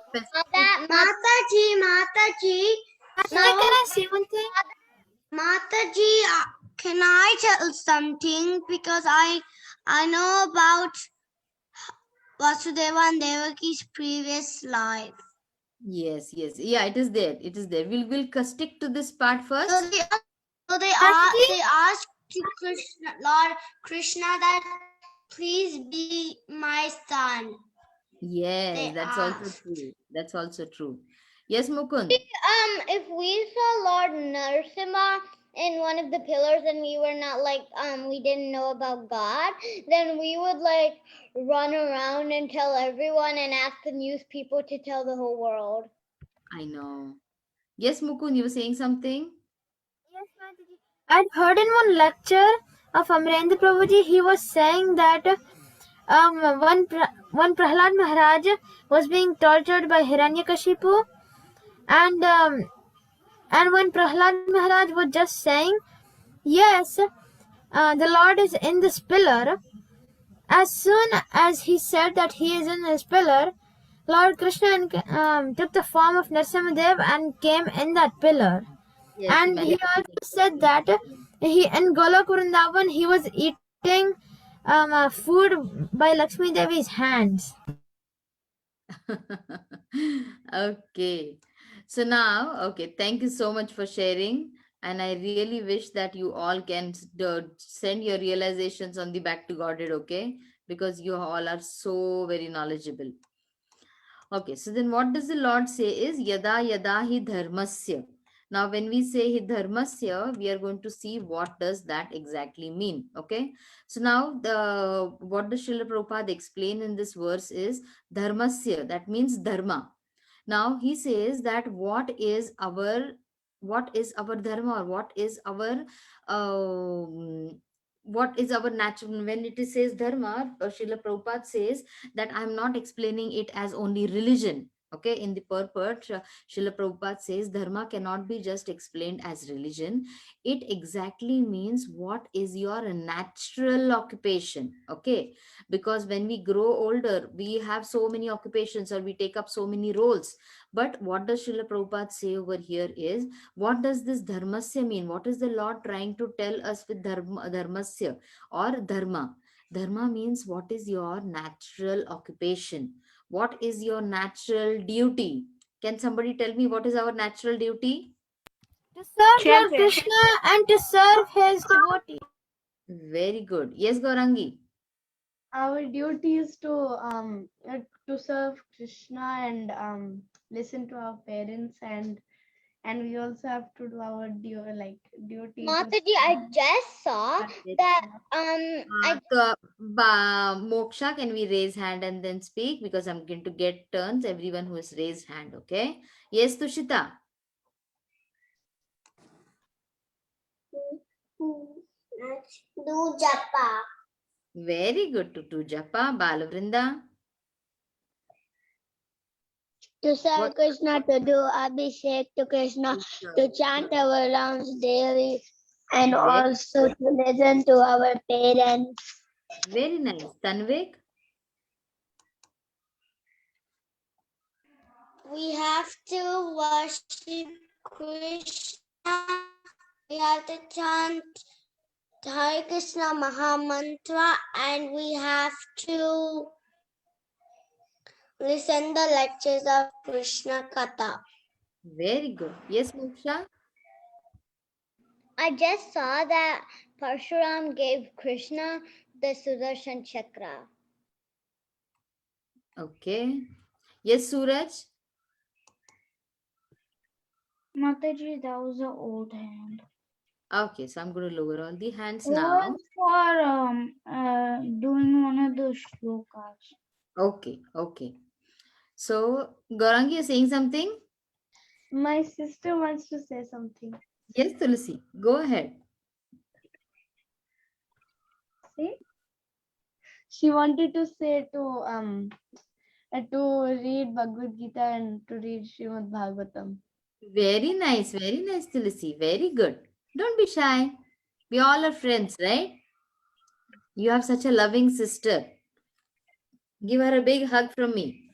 specific.
Mataji,
Can I say one thing?
Mataji, can I tell something? Because I know about Vasudeva and Devaki's previous life.
Yes, yes, yeah, it is there. It is there. We'll stick to this part first.
So they asked to Krishna, Lord Krishna, that please be my son.
Yes,
They
that's also
asked.
true. That's also true. Yes, Mukund.
If we saw Lord Narasimha in one of the pillars and we were not like we didn't know about God, then we would like run around and tell everyone and ask the news people to tell the whole world.
I know. Yes, Mukund, you were saying something?
Yes, Mataji. I'd heard in one lecture of Amrendra Prabhuji, he was saying that when Prahlad Maharaj was being tortured by Hiranyakashipu, and when Prahlad Maharaj was just saying, yes, the Lord is in this pillar, as soon as he said that he is in this pillar, Lord Krishna took the form of Narasimhadev and came in that pillar.
Yes,
And he also said that he in Golok Vrindavan he was eating food by Lakshmi Devi's hands.
Okay. So now, okay, thank you so much for sharing. And I really wish that you all can send your realizations on the Back to Godhead, okay? Because you all are so very knowledgeable. Okay, so then what does the Lord say is Yada Yada Hi Dharmasya. Now, when we say Hi Dharmasya, we are going to see what does that exactly mean. Okay, so now what does Srila Prabhupada explain in this verse is Dharmasya, that means Dharma. Now he says that what is our dharma, or what is our natural. When it says dharma, Srila Prabhupada says that I'm not explaining it as only religion. Okay, in the purport, Srila Prabhupada says dharma cannot be just explained as religion. It exactly means what is your natural occupation. Okay, because when we grow older, we have so many occupations or we take up so many roles. But what does Srila Prabhupada say over here is, what does this dharmasya mean? What is the Lord trying to tell us with dharmasya or dharma? Dharma means what is your natural occupation? What is your natural duty? Can somebody tell me what is our natural duty?
To serve Lord
Champion.
Krishna and to serve his devotees.
Very good. Yes, Gaurangi.
Our duty is to serve Krishna and listen to our parents, and we also have to do our duty.
Mataji, I just saw that
Moksha, can we raise hand and then speak? Because I'm going to get turns, everyone who has raised hand, okay? Yes, Tushita.
do japa.
Very good. To Japa. Balavrinda.
To serve
What-
Krishna, to do Abhishek to Krishna, to chant our rounds daily, and also to listen to our parents.
Very nice. Tanvik.
We have to worship Krishna. We have to chant Hare Krishna Mahamantra, and we have to listen the lectures of Krishna Katha.
Very good. Yes, Moksha.
I just saw that Parshuram gave Krishna the Sudarshan Chakra.
Okay. Yes, Suraj.
Mataji, that was an old hand.
Okay, so I'm going to lower all the hands
It
now.
was for doing one of the shlokas.
Okay, okay. So, Gaurangi, you're saying something?
My sister wants to say something.
Yes, Tulsi. Go ahead.
See? She wanted to say to read Bhagavad Gita and to read Srimad Bhagavatam.
Very nice, Tulsi. Very good. Don't be shy. We all are friends, right? You have such a loving sister. Give her a big hug from me.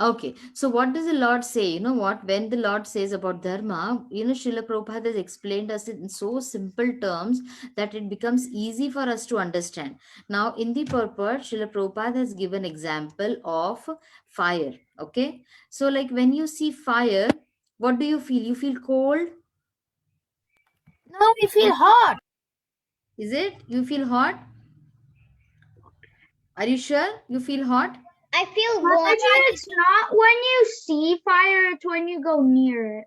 Okay, so what does the Lord say? You know what? When the Lord says about dharma, Srila Prabhupada has explained us in so simple terms that it becomes easy for us to understand. Now, in the purport, Srila Prabhupada has given example of fire. Okay, so like when you see fire, what do you feel? You feel cold?
No, we feel hot.
Is it? You feel hot? Are you sure you feel hot?
I I feel warm.
Mataji, it's not when you see fire, it's when you go near it.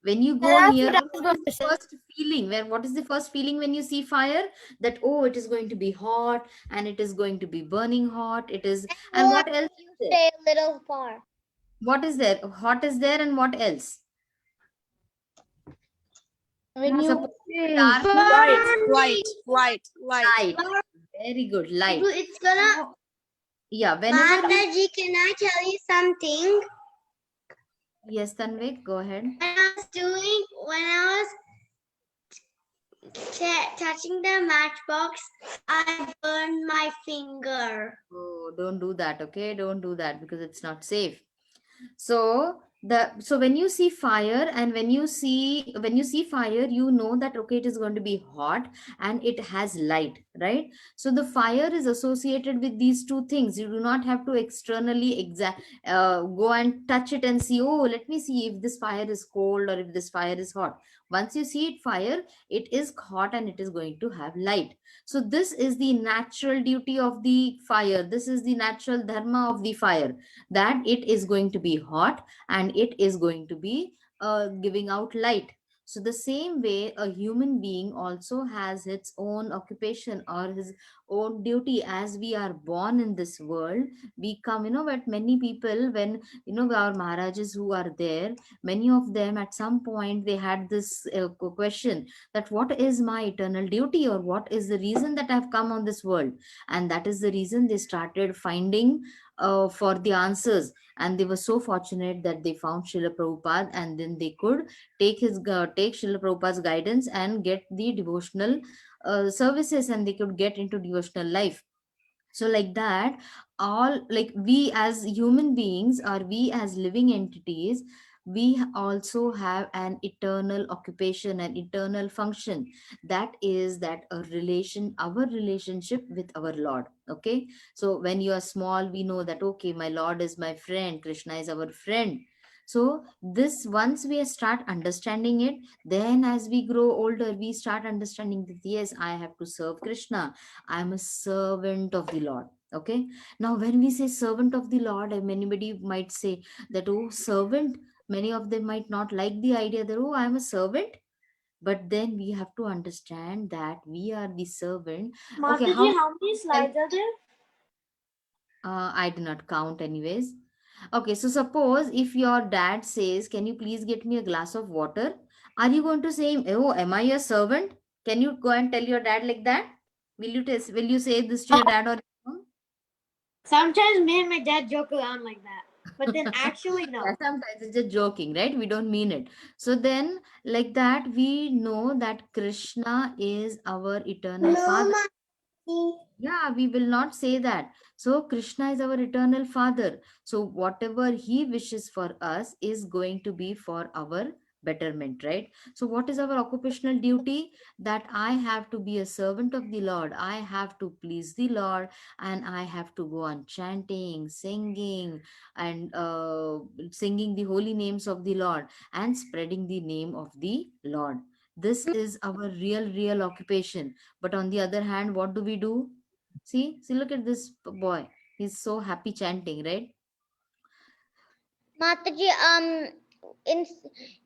When you go
That's
near,
what I was
what
going
is
to
the
say.
first feeling? What is the first feeling when you see fire? That, oh, it is going to be hot and it is going to be burning hot. It is, and
Warm
what else
if you
is there?
stay a little far.
What is there? Hot is there, and what else?
When you
Suppose dark
Light.
light. Very good, light.
It's gonna.
So, yeah, whenever we,
Mataji, can I tell you something?
yes, Tanvik, go ahead.
When I was touching the matchbox, I burned my finger.
Oh, don't do that, okay? Don't do that because it's not safe. So when you see fire, and when you see fire, you know that, okay, it is going to be hot and it has light, right? So the fire is associated with these two things. You do not have to externally go and touch it and see, oh, let me see if this fire is cold or if this fire is hot. Once you see it fire, it is hot and it is going to have light. So this is the natural duty of the fire. This is the natural dharma of the fire, that it is going to be hot and it is going to be giving out light. So the same way, a human being also has its own occupation or his own duty. As we are born in this world, we come, but many people, when, our Maharajas who are there, many of them at some point they had this question, that what is my eternal duty, or what is the reason that I've come on this world? And that is the reason they started finding for the answers, and they were so fortunate that they found Srila Prabhupada, and then they could take Srila Prabhupada's guidance and get the devotional services, and they could get into devotional life. So like that, all, like, we as human beings, or we as living entities, we also have an eternal occupation, an eternal function. That is that our relationship with our Lord. Okay, so when you are small, we know that, okay, my Lord is my friend, Krishna is our friend. So this, once we start understanding it, then as we grow older, we start understanding that, yes, I have to serve Krishna, I am a servant of the Lord. Okay, now when we say servant of the Lord, and anybody might say that, oh, servant, many of them might not like the idea that, oh, I am a servant. But then we have to understand that we are the servant. Okay,
Mataji, how many slides are there?
I did not count anyways. Okay, so suppose if your dad says, can you please get me a glass of water? Are you going to say, oh, am I a servant? Can you go and tell your dad like that? Will you say this to your dad or your mom?
Sometimes me and my dad joke around like that, but then actually no.
Yeah, sometimes it's just joking, right? We don't mean it. So then, like that, we know that Krishna is our eternal Father. Yeah, we will not say that. So Krishna is our eternal Father. So whatever he wishes for us is going to be for our betterment, right? So what is our occupational duty? That I have to be a servant of the Lord. I have to please the Lord, and I have to go on chanting, singing, and singing the holy names of the Lord, and spreading the name of the Lord. This is our real occupation. But on the other hand, what do we do? See, look at this boy. He's so happy chanting, right?
Mataji,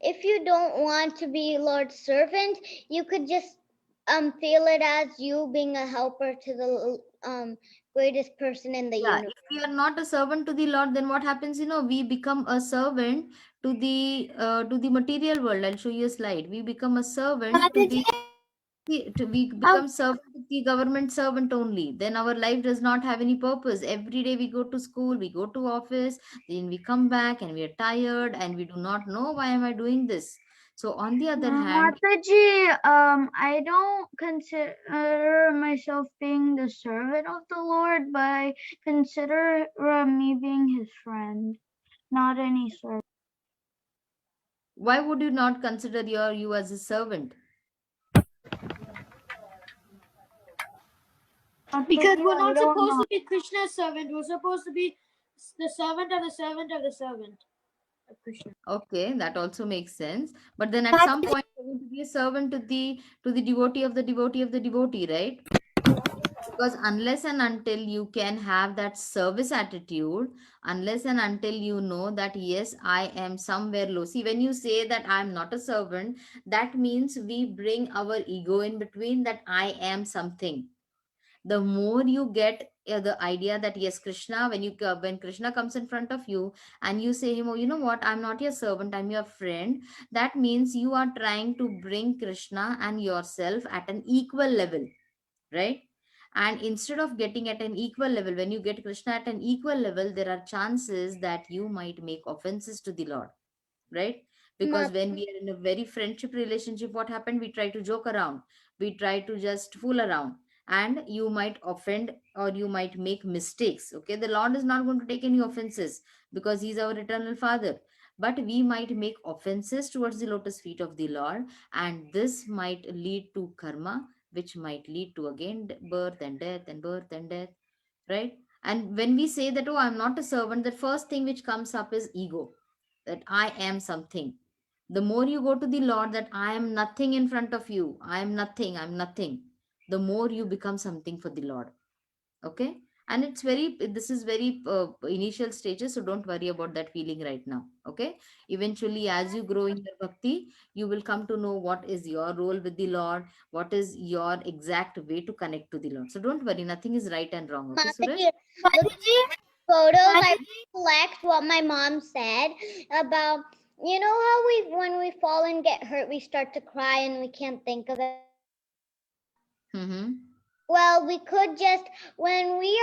if you don't want to be Lord's servant, you could just feel it as you being a helper to the greatest person in the
Yeah,
universe.
if we are not a servant to the Lord, then what happens? We become a servant to the material world. I'll show you a slide. We become a servant to the we become servant to the government servant only. Then our life does not have any purpose. Every day we go to school, we go to office, then we come back and we are tired and we do not know why am I doing this. So on the other hand,
Mataji, I don't consider myself being the servant of the Lord, but I consider me being his friend, not any servant.
why would you not consider you as a servant?
Because we're
I
not
don't
supposed
know.
to be Krishna's servant. We're supposed to be the servant of the servant of the servant of Krishna.
Okay, that also makes sense. But then at some point you're going to be a servant to the devotee of the devotee of the devotee, right? Because unless and until you can have that service attitude, unless and until you know that yes, I am somewhere low. See, when you say that I'm not a servant, that means we bring our ego in between, that I am something. The more you get the idea that yes, Krishna, when Krishna comes in front of you and you say him, oh, you know what, I'm not your servant, I'm your friend, that means you are trying to bring Krishna and yourself at an equal level, right? And instead of getting at an equal level, when you get Krishna at an equal level, there are chances that you might make offenses to the Lord, right? Because when we are in a very friendship relationship, what happened, we try to joke around, we try to just fool around, and you might offend or you might make mistakes. Okay, the Lord is not going to take any offenses because he's our eternal Father, but we might make offenses towards the lotus feet of the Lord, and this might lead to karma, which might lead to again birth and death and birth and death, right? And when we say that, oh, I'm not a servant, the first thing which comes up is ego, that I am something. The more you go to the Lord, that I am nothing in front of you, I am nothing, I'm nothing, the more you become something for the Lord. Okay. And it's very, this is very initial stages, so don't worry about that feeling right now. Okay. Eventually, as you grow in your bhakti, you will come to know what is your role with the Lord, what is your exact way to connect to the Lord. So don't worry, nothing is right and wrong. Okay, Suraj?
Mataji, look at
Mataji,
photos. I
Mataji,
reflect what my mom said about, you know how when we fall and get hurt, we start to cry and we can't think of it.
Mm-hmm.
Well, we could just, when we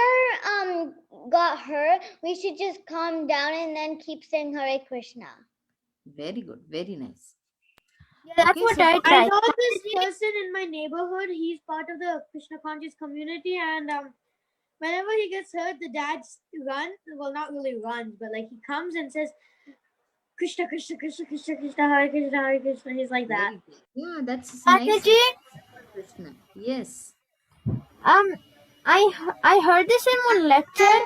are got hurt, we should just calm down and then keep saying Hare Krishna.
Very good. Very nice.
yeah, that's
Okay,
what
so
I
I
tried.
know this person in my neighborhood. He's part of the Krishna conscious community, and whenever he gets hurt, the dad runs. Well, not really runs, but like he comes and says, "Krishna, Krishna, Krishna, Krishna, Krishna, Hare Krishna, Hare Krishna." He's like that.
very good. Yeah, that's nice.
Mataji,
Krishna. Yes.
I heard this in one lecture.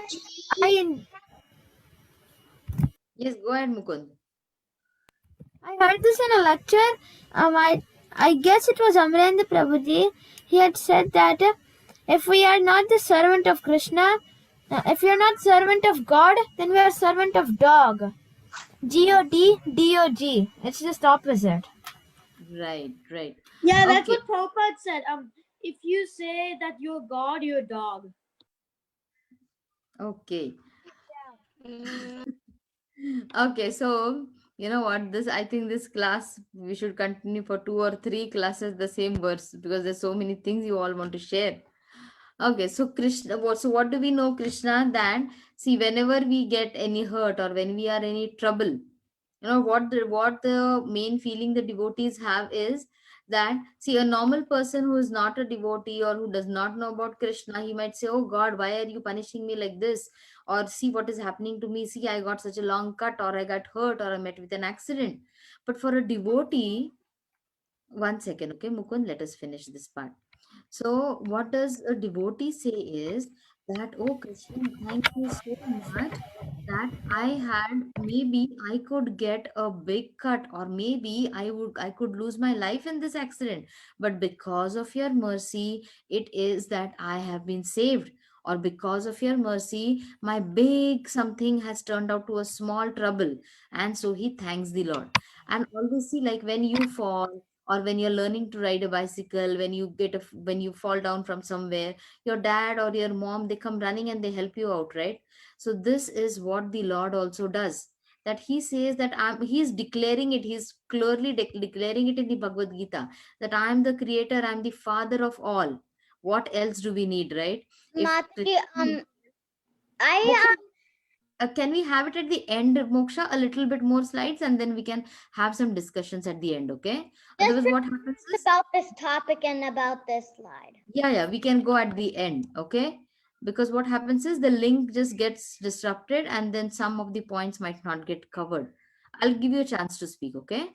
Yes, go ahead, Mukund.
I heard this in a lecture. I guess it was Amarendra Prabhuji. He had said that if we are not the servant of Krishna, if you're not servant of God, then we are servant of dog. G-O-D-D-O-G. It's just opposite.
Right, right.
Yeah, that's
Okay.
what Prabhupada said. If you say that you're God, you're a dog.
Okay. Okay, so you know what? This, I think this class we should continue for 2 or 3 classes the same verse, because there's so many things you all want to share. Okay, so Krishna, so what do we know, Krishna? That see, whenever we get any hurt or when we are in any trouble, what the main feeling the devotees have is that, see, a normal person who is not a devotee or who does not know about Krishna, he might say, oh God, why are you punishing me like this? Or see what is happening to me, see, I got such a long cut, or I got hurt, or I met with an accident. But for a devotee, one second, okay, Mukund, let us finish this part. So, what does a devotee say is that, oh Krishna, thank you so much that I had, maybe I could get a big cut, or maybe I could lose my life in this accident. But because of your mercy, it is that I have been saved. Or because of your mercy, my big something has turned out to a small trouble. And so he thanks the Lord. And always see, like when you fall, or when you're learning to ride a bicycle, when you fall down from somewhere, your dad or your mom, they come running and they help you out, right? So this is what the Lord also does, that he says that he's declaring it, he's clearly declaring it in the Bhagavad Gita, that I am the creator, I'm the father of all. What else do we need, right? If
Mataji,
Moksha, can we have it at the end, Moksha, a little bit more slides, and then we can have some discussions at the end, okay?
just
Otherwise, what happens is,
about this topic and about this slide.
yeah, we can go at the end, okay? Because what happens is the link just gets disrupted and then some of the points might not get covered. I'll give you a chance to speak, okay?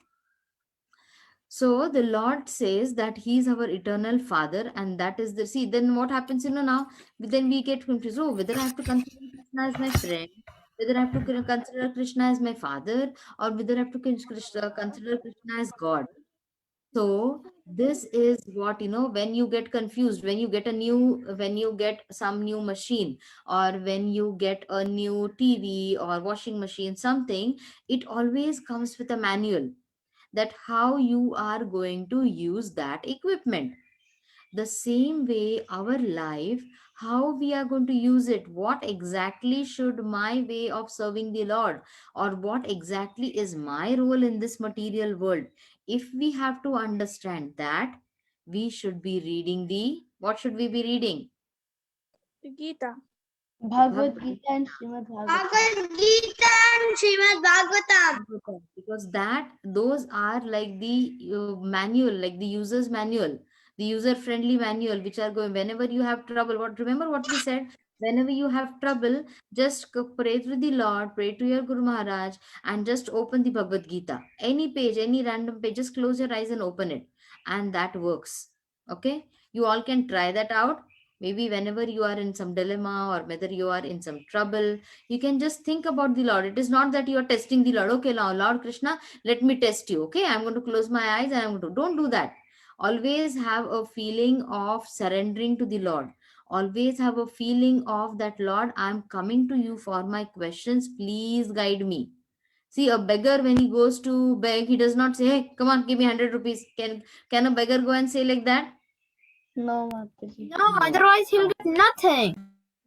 So the Lord says that He is our eternal Father, and that is the, see, then what happens, now, then we get confused. Oh, whether I have to consider Krishna as my friend, whether I have to consider Krishna as my father, or whether I have to consider Krishna as God. So this is what, when you get confused, when you get some new machine, or when you get a new TV or washing machine, something, it always comes with a manual that how you are going to use that equipment. The same way our life, how we are going to use it, what exactly should my way of serving the Lord, or what exactly is my role in this material world. If we have to understand that, we should be reading the, what should we be reading?
Gita.
Bhagavad Gita and Srimad Bhagavatam.
Bhagavad Gita and Srimad Bhagavatam.
Because that, those are like the manual, like the user's manual, the user friendly manual, which are going whenever you have trouble. What, remember what we said? Whenever you have trouble, just pray to the Lord, pray to your Guru Maharaj, and just open the Bhagavad Gita, any page, any random page, just close your eyes and open it, and that works. Okay, you all can try that out. Maybe whenever you are in some dilemma, or whether you are in some trouble, you can just think about the Lord. It is not that you are testing the Lord. Okay, now Lord Krishna, let me test you. Okay, I'm going to close my eyes and I'm going to, don't do that. Always have a feeling of surrendering to the Lord. Always have a feeling of that, Lord, I'm coming to you for my questions, please guide me. See, a beggar, when he goes to beg, he does not say, hey, come on, give me 100 rupees. Can a beggar go and say like that?
No, Mataji.
No, otherwise he'll get nothing.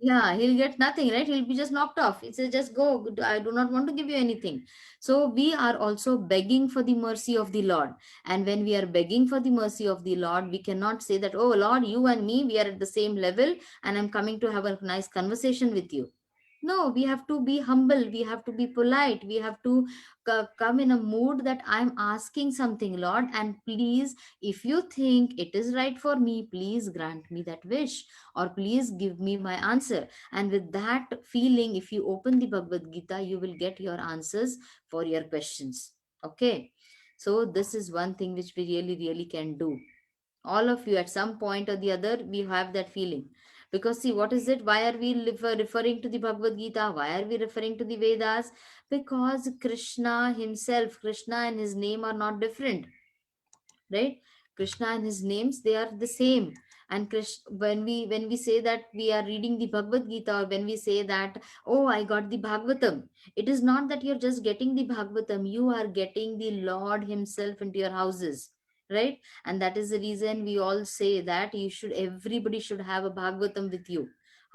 Yeah, he'll get nothing, right? He'll be just knocked off. He says, just go. I do not want to give you anything. So we are also begging for the mercy of the Lord. And when we are begging for the mercy of the Lord, we cannot say that, oh Lord, you and me, we are at the same level and I'm coming to have a nice conversation with you. No, we have to be humble. We have to be polite. We have to come in a mood that I'm asking something, Lord. And please, if you think it is right for me, please grant me that wish, or please give me my answer. And with that feeling, if you open the Bhagavad Gita, you will get your answers for your questions. Okay. So this is one thing which we really, really can do. All of you, at some point or the other, we have that feeling. Because see, what is it? Why are we referring to the Bhagavad Gita? Why are we referring to the Vedas? Because Krishna himself, Krishna and his name are not different, right? Krishna and his names, they are the same. And Krishna, when we say that we are reading the Bhagavad Gita, or when we say that, oh, I got the Bhagavatam, it is not that you're just getting the Bhagavatam, you are getting the Lord himself into your houses, right? And that is the reason we all say that everybody should have a Bhagavatam with you.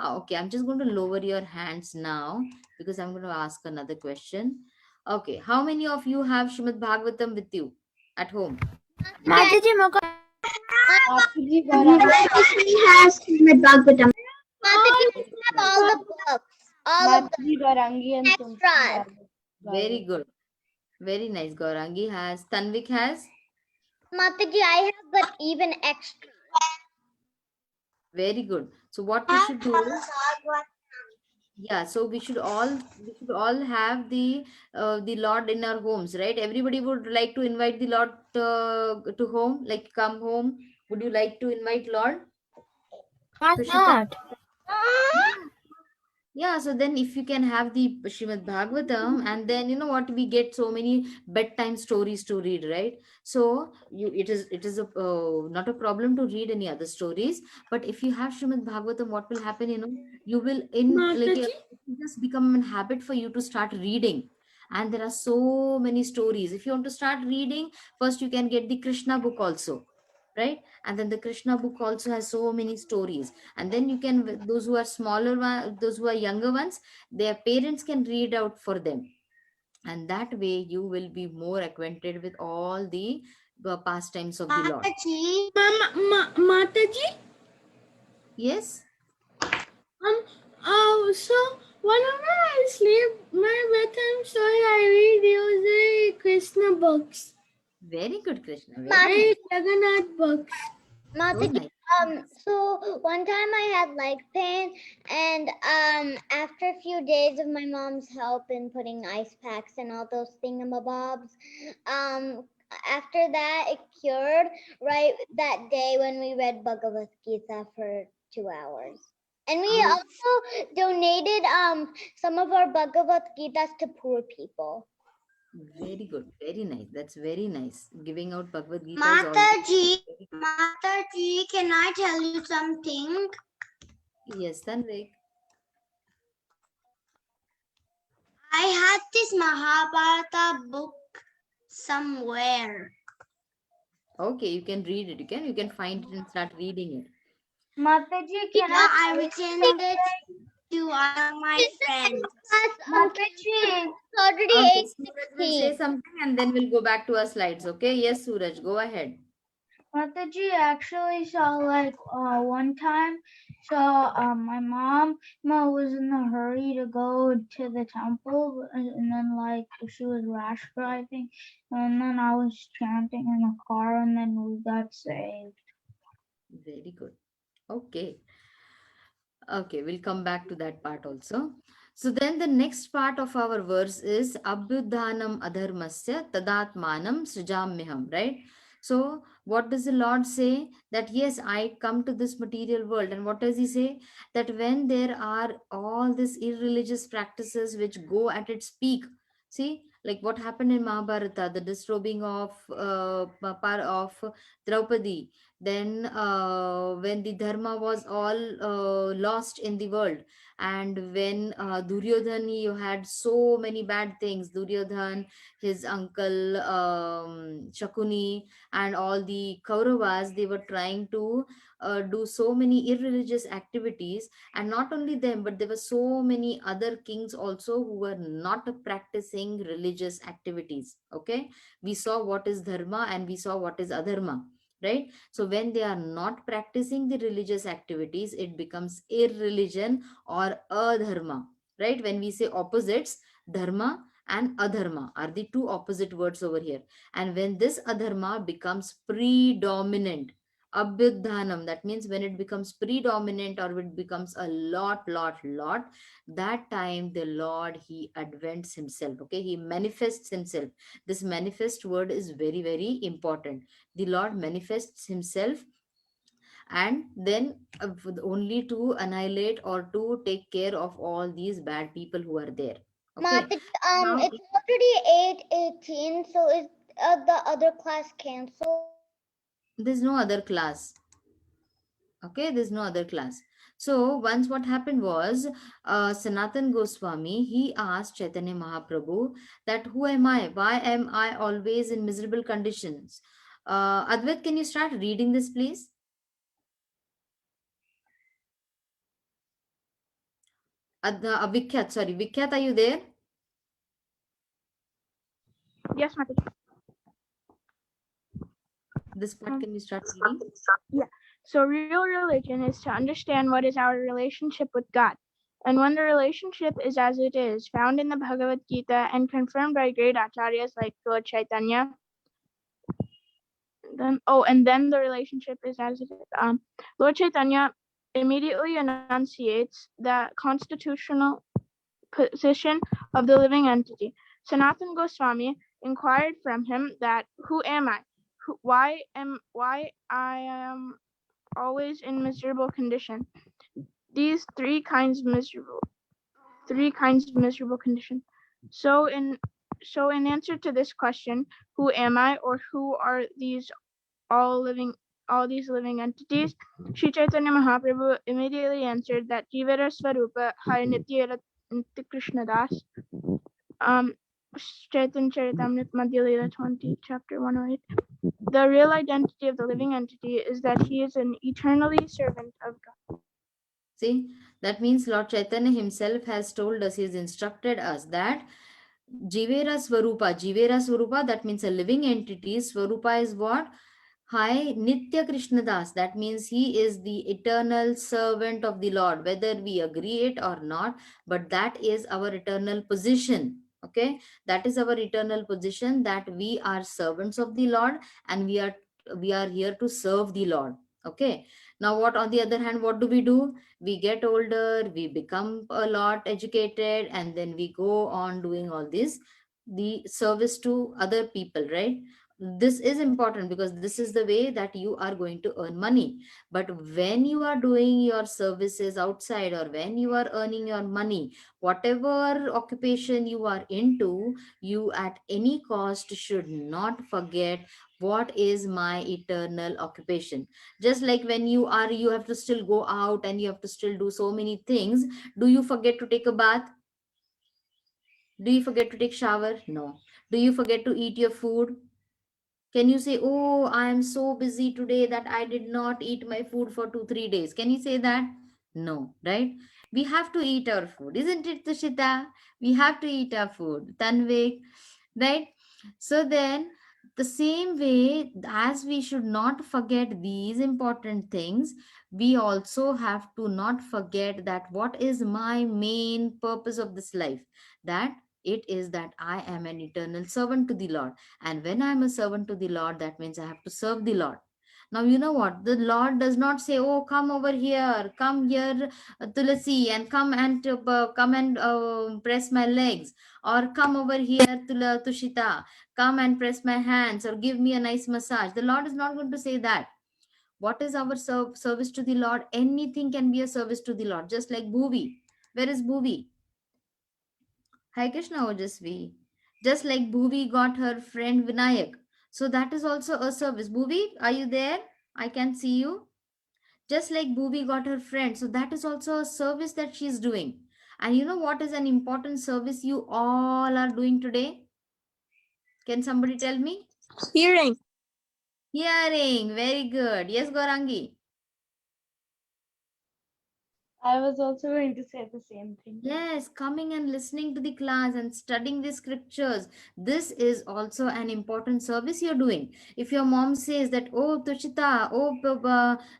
Okay, I'm just going to lower your hands now, because I'm going to ask another question. Okay, how many of you have Srimad Bhagavatam with you at home?
Mataji, Moka.
Mataji,
Mataji has Srimad Bhagavatam. Mataji have all the books. All of
Mataji, Gaurangi and
extras.
Tumsi.
Very good. Very nice. Gaurangi has. Tanvik has.
Mataji, I have, but even extra.
Very good. So what we should do is, yeah, so we should all have the Lord in our homes, right? Everybody would like to invite the Lord to home, like come home. Would you like to invite Lord?
Why not?
Yeah, so then if you can have the Srimad Bhagavatam, and then you know what, we get so many bedtime stories to read, right? So it is a not a problem to read any other stories, but if you have Srimad Bhagavatam, what will happen? You will it will just become a habit for you to start reading, and there are so many stories. If you want to start reading, first you can get the Krishna book also, right? And then the Krishna book also has so many stories, and then you can, those who are smaller those who are younger ones, their parents can read out for them, and that way you will be more acquainted with all the pastimes of the Lord.
Mataji,
Yes.
So whenever I sleep, my bedtime story I read usually Krishna books.
Very good, Krishna. Very
Mataji,
nice.
Jagannath books.
So
Mataji,
nice.
so one time I had leg pain, and after a few days of my mom's help in putting ice packs and all those thingamabobs, after that it cured right that day when we read Bhagavad Gita for 2 hours. And we also donated some of our Bhagavad Gitas to poor people.
Very good. Very nice. That's very nice. Giving out Bhagavad Gita is always very good.
Mataji, can I tell you something?
Yes, Tanvik.
I had this Mahabharata book somewhere.
Okay, you can read it. You can find it and start reading it.
Mataji, can
Yeah, I returned it to one of my friends.
Mataji,
It's already
Okay, Suraj will say
8:16.
something and then we'll go back to our slides. Okay, yes, Suraj, go ahead.
Mataji, actually, so like one time, so my mom was in a hurry to go to the temple, and then like she was rash driving, and then I was chanting in the car, and then we got saved.
Very good. Okay. Okay, we'll come back to that part also. So then the next part of our verse is Abhyudhanam adharmasya tadatmanam srijamyaham, right? So what does the Lord say? That yes, I come to this material world. And what does he say? That when there are all these irreligious practices which go at its peak, see, like what happened in Mahabharata, the disrobing of Draupadi, then when the dharma was all lost in the world, and when Duryodhan, you had so many bad things, Duryodhan, his uncle Shakuni, and all the Kauravas, they were trying to do so many irreligious activities. And not only them, but there were so many other kings also who were not practicing religious activities. Okay, we saw what is dharma and we saw what is adharma, right? So when they are not practicing the religious activities, it becomes irreligion or adharma, right? When we say opposites, dharma and adharma are the two opposite words over here. And when this adharma becomes predominant, abhyudhanam, that means when it becomes predominant or it becomes a lot, that time the Lord, he advents himself. Okay, he manifests himself. This manifest word is very important. The Lord manifests himself, and then only to annihilate or to take care of all these bad people who are there. Okay,
Mataji,
now
it's already 8:18, so is the other class canceled?
there's no other class. Okay, there's no other class. So once what happened was, Sanatan Goswami, he asked Chaitanya Mahaprabhu that who am I? Why am I always in miserable conditions? Advait, can you start reading this, please? Vikhyat, sorry, Vikhyat, are you there?
Yes, Mataji.
This part, can you start reading?
Yeah. So real religion is to understand what is our relationship with God. And when the relationship is as it is, found in the Bhagavad Gita and confirmed by great acharyas like Lord Chaitanya, then the relationship is as it is. Lord Chaitanya immediately enunciates the constitutional position of the living entity. Sanatan Goswami inquired from him that who am I? Why I am always in miserable condition? These three kinds of miserable condition. So in answer to this question, who am I, or who are all these living entities, Sri Chaitanya Mahaprabhu immediately answered that Jivara Swarupa Hai Nitya Krishna Das. Chaitanya Charitamrita Madhya Lila 20, chapter 108. The real identity of the living entity is that he is an eternally servant of God.
See, that means Lord Chaitanya himself has told us, he has instructed us that Jivera Swarupa, that means a living entity. Swarupa is what? Hi, Nitya Krishnadas. That means he is the eternal servant of the Lord, whether we agree it or not, but that is our eternal position. Okay, that is our eternal position, that we are servants of the Lord and we are here to serve the Lord. Okay, now what, on the other hand, what do? We get older, we become a lot educated, and then we go on doing all this, the service to other people, right? this is important because this is the way that you are going to earn money. But when you are doing your services outside, or when you are earning your money, whatever occupation you are into, you at any cost should not forget what is my eternal occupation. Just like when you have to still go out and you have to still do so many things. Do you forget to take a bath? Do you forget to take shower? No. Do you forget to eat your food? Can you say, oh, I am so busy today that I did not eat my food for 2, 3 days? Can you say that? No, right? We have to eat our food, isn't it, Tushita? We have to eat our food. Tanvik, right? So then, the same way as we should not forget these important things, we also have to not forget that what is my main purpose of this life? That it is that I am an eternal servant to the Lord. And when I'm a servant to the Lord, that means I have to serve the Lord. Now, you know what? The Lord does not say, oh, come over here, come here, Tulasi, and come and press my legs, or come over here, Tushita, come and press my hands, or give me a nice massage. The Lord is not going to say that. What is our service to the Lord? Anything can be a service to the Lord, just like Bhuvi. Where is Bhuvi? Hi Krishna Ojasvi. Just like Bhuvi got her friend Vinayak. So that is also a service. Bhuvi, are you there? I can see you. Just like Bhuvi got her friend. So that is also a service that she is doing. And you know what is an important service you all are doing today? Can somebody tell me?
Hearing.
Hearing. Very good. Yes, Gorangi.
I was also going to say the same thing.
Yes, coming and listening to the class and studying the scriptures. This is also an important service you're doing. If your mom says that, oh, Tushita, oh,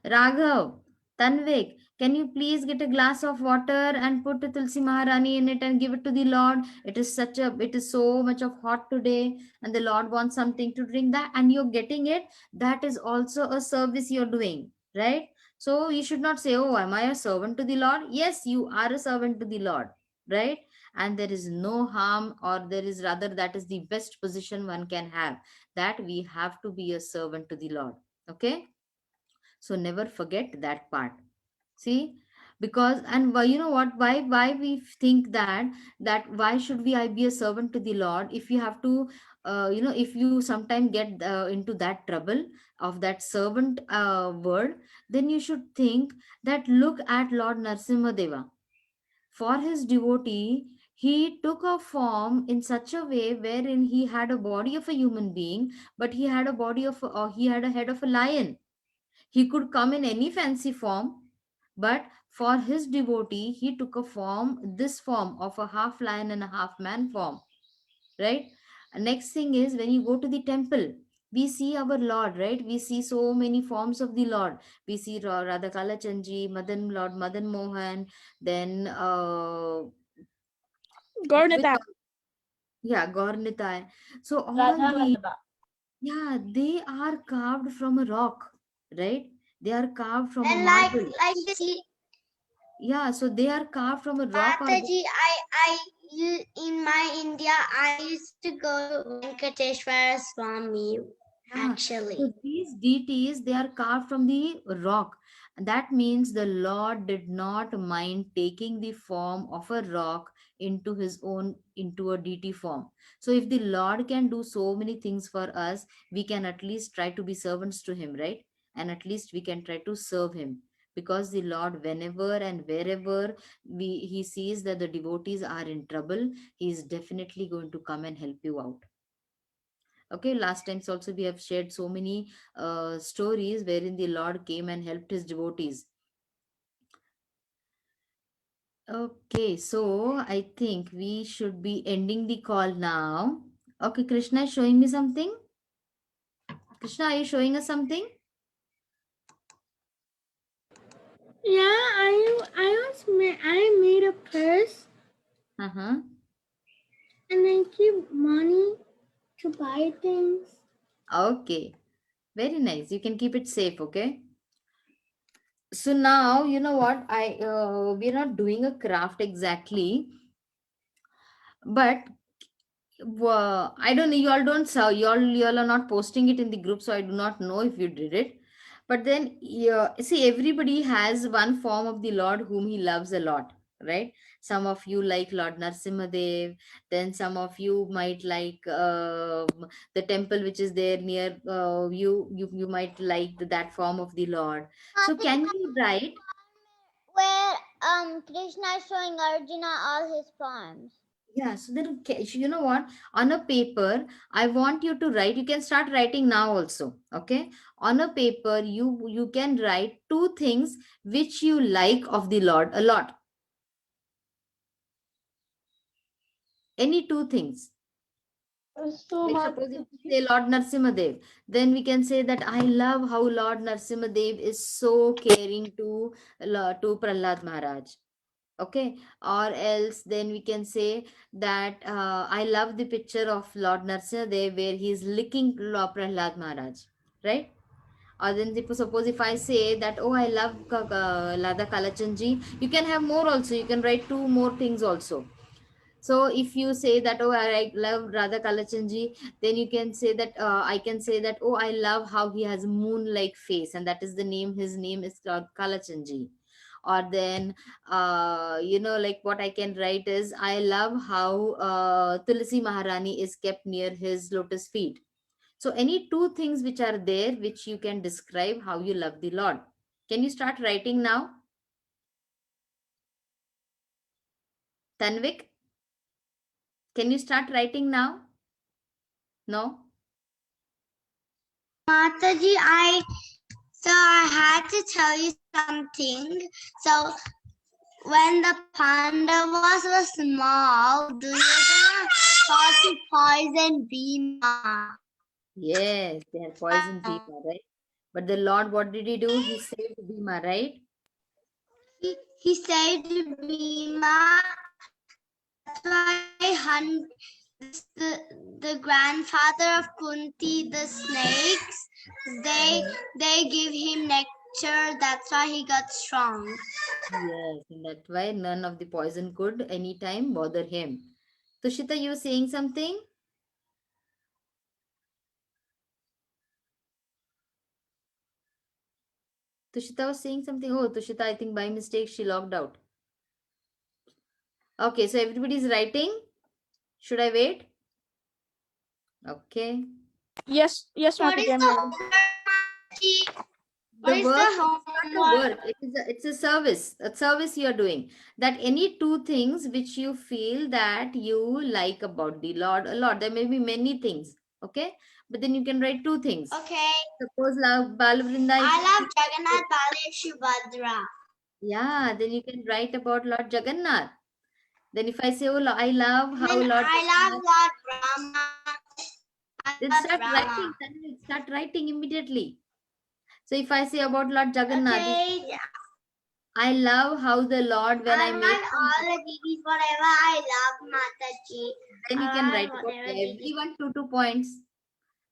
Raghav, Tanvik, can you please get a glass of water and put Tulsi Maharani in it and give it to the Lord? It is so much of hot today and the Lord wants something to drink that and you're getting it. That is also a service you're doing, right? So you should not say, oh, am I a servant to the Lord? Yes, you are a servant to the Lord, right? And there is no harm, or there is rather, that is the best position one can have, that we have to be a servant to the Lord. Okay? So never forget that part. See? Because, and why, you know what, why we think that why should we I be a servant to the Lord? If you have to if you sometime get into that trouble of that servant word, then you should think that look at Lord Narsimha Deva. For his devotee, he took a form in such a way wherein he had a body of a human being, but he had a body of he had a head of a lion. He could come in any fancy form, but for his devotee, he took this form of a half lion and a half man form, right? Next thing is, when you go to the temple, we see our Lord, right? We see so many forms of the Lord. We see Radha Kalachandji, Lord Madan Mohan, then
Gaurnitai.
Gaurnitai. So all
Radha
these,
Vallabha.
yeah, they are carved from a rock, right? They are carved from a
And
marble.
like this,
Yeah, so they are carved from a rock or
Mataji, in my India, I used to go to Venkateshwara Swami.
yeah.
Actually,
So these deities, they are carved from the rock. And that means the Lord did not mind taking the form of a rock into a deity form. So if the Lord can do so many things for us, we can at least try to be servants to him, right? And at least we can try to serve him. Because the Lord, whenever and wherever he sees that the devotees are in trouble, he is definitely going to come and help you out. Okay, last times also we have shared so many stories wherein the Lord came and helped his devotees. Okay, so I think we should be ending the call now. Okay, Krishna is showing me something. Krishna, are you showing us something?
Yeah, I made a purse
Uh-huh.
and I keep money to buy things.
Okay, very nice. You can keep it safe, okay? So now, you know what? We're not doing a craft exactly, but I don't know. You all don't saw. You all are not posting it in the group, so I do not know if you did it. But then, yeah, see, everybody has one form of the Lord whom he loves a lot, right? Some of you like Lord Narsimhadev. Then some of you might like the temple which is there near you. You might like that form of the Lord. So
Mataji,
can you write?
where Krishna is showing Arjuna all his forms.
Yeah, so then you know what? On a paper, I want you to write. You can start writing now also. Okay. On a paper, you can write two things which you like of the Lord a lot. Any two things.
So
Like suppose if
Mataji,
we say Lord Narsimhadev, then we can say that I love how Lord Narsimhadev is so caring to Prahlad Maharaj. Okay, or else then we can say that I love the picture of Lord Narsimhadev where he is licking Lord Prahlad Maharaj, right? Or then suppose if I say that, oh, I love Lada Kalachandji, you can have more also, you can write two more things also. So if you say that, oh, I love Radha Kalachandji, then you can say that, I can say that, oh, I love how he has moon-like face, and that is the name. His name is Kalachandji. Or then, like what I can write is, I love how Tulsi Maharani is kept near his lotus feet. So any two things which are there, which you can describe how you love the Lord. Can you start writing now, Tanvik? Can you start writing now? No?
Mataji, I had to tell you something. So when the Pandavas were small, Duryodhana thought to poison Bhima.
Yes, they had poisoned Bhima, right? But the Lord, what did he do? He saved Bhima, right?
He saved Bhima. That's why the grandfather of Kunti, the snakes, they give him nectar. That's why he got strong.
Yes, and that's why none of the poison could anytime bother him. Tushita, you were saying something? Tushita was saying something. Oh, Tushita, I think by mistake she logged out. Okay, so everybody's writing. Should I wait? Okay.
Yes,
What
Mataji,
is
I'm
the
ready.
homework?
The
What is
work
the
is not a
homework?
work. It's a service. A service you are doing. That any two things which you feel that you like about the Lord a lot. There may be many things. Okay. But then you can write two things.
Okay.
Suppose Balavrinda.
I love Jagannath, Baladev, Subhadra.
Yeah. Then you can write about Lord Jagannath. Then if I say, oh, I love how
Then
Lord
I love
Jagannath.
Lord Brahma. I
Then
love
start
Brahma.
writing. Then start writing immediately. So if I say about Lord Jagannath,
Okay.
I love how the Lord when I
I
make
write all the DDs whatever I love, Mataji.
then you can write about everyone 2 points.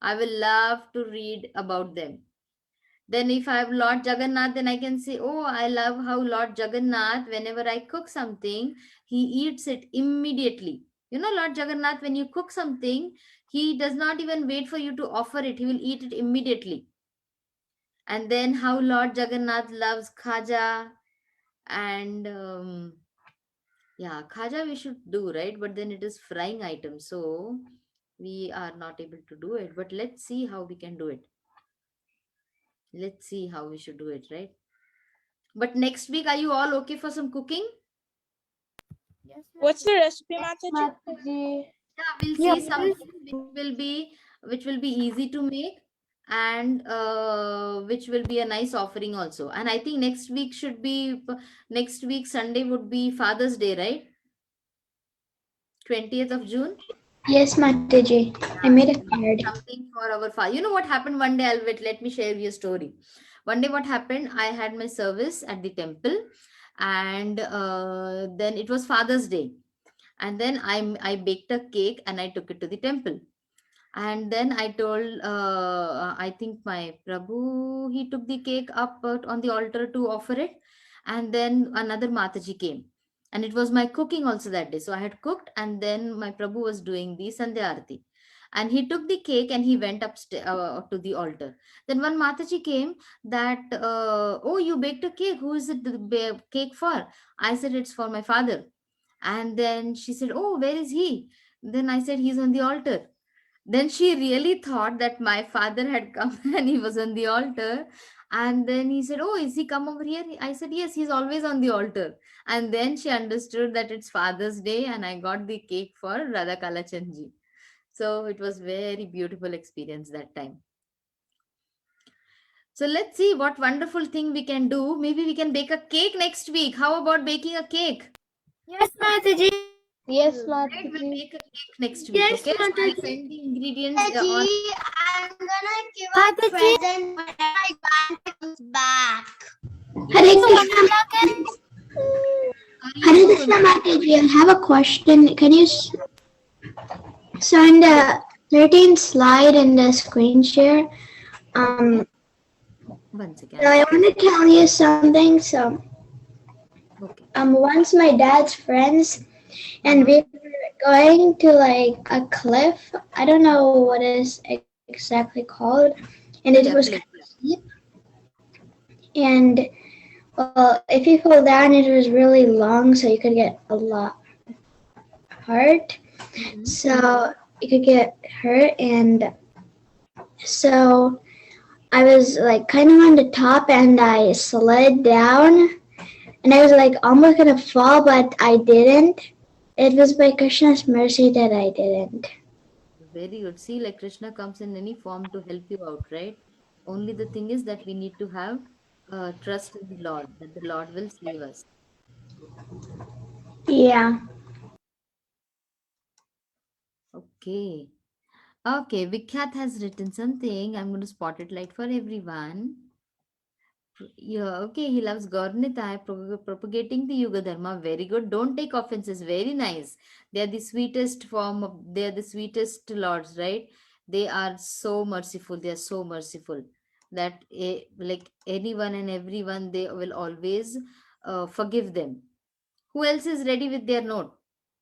I will love to read about them. Then if I have Lord Jagannath, then I can say, oh, I love how Lord Jagannath, whenever I cook something, he eats it immediately. You know, Lord Jagannath, when you cook something, he does not even wait for you to offer it. He will eat it immediately. And then how Lord Jagannath loves khaja and yeah, khaja we should do, right? But then it is frying item, so we are not able to do it. But let's see how we can do it. Let's see how we should do it, right? But next week, are you all okay for some cooking?
Yes,
What's the recipe, Mataji?
Mataji.
Yeah, we'll
Yeah,
see something which will be easy to make and which will be a nice offering also. And I think next week Sunday would be Father's Day, right? 20th of June.
Yes, Mataji. I
Yeah,
made
so
a card.
something for our father. You know what happened one day? Let me share you a story. One day, what happened? I had my service at the temple, and then it was Father's Day, and then I baked a cake and I took it to the temple, and then I told I think my Prabhu, he took the cake up on the altar to offer it, and then another Mataji came. And it was my cooking also that day. So I had cooked, and then my Prabhu was doing the Sandhya Arati. And he took the cake and he went upstairs to the altar. Then one Mataji came that, oh, you baked a cake. Who is it the cake for? I said, it's for my father. And then she said, oh, where is he? Then I said, he's on the altar. Then she really thought that my father had come and he was on the altar. And then he said, oh, is he come over here? I said, yes, he's always on the altar. And then she understood that it's Father's Day, and I got the cake for Radha Kalachandji. So it was very beautiful experience that time. So let's see what wonderful thing we can do. Maybe we can bake a cake next week. How about baking a cake?
Yes, Mataji.
Yes,
Right, we'll
Mataji.
make a cake next week.
Yes,
Okay, so I'll
Mataji.
send the ingredients on.
Mataji, I'm gonna give a
Mataji.
present when my grandpa comes back.
Hare Krishna. Hare Krishna Mataji, I have a question. Can you so in the 13th slide in the screen share,
Once again.
so I want to tell you something. So
Okay.
once my dad's friends and we were going to like a cliff. I don't know what it's exactly called, and it
Yeah,
was
cliff.
kind of steep. And well, if you fall down, it was really long, so you could get a lot hurt.
Mhm.
So you could get hurt, and so I was like kind of on the top, and I slid down, and I was like almost gonna fall, but I didn't. It was by Krishna's mercy that I didn't.
Very good. See, like Krishna comes in any form to help you out, right? Only the thing is that we need to have trust in the Lord, that the Lord will save us.
Yeah.
Okay. Okay, Vikhyat has written something. I'm going to spot it light for everyone. Yeah, okay, he loves Gaurnita, propagating the Yuga Dharma. Very good. Don't take offenses. Very nice. They are the sweetest form of, they are the sweetest lords, right? They are so merciful. They are so merciful that like anyone and everyone, they will always forgive them. Who else is ready with their note?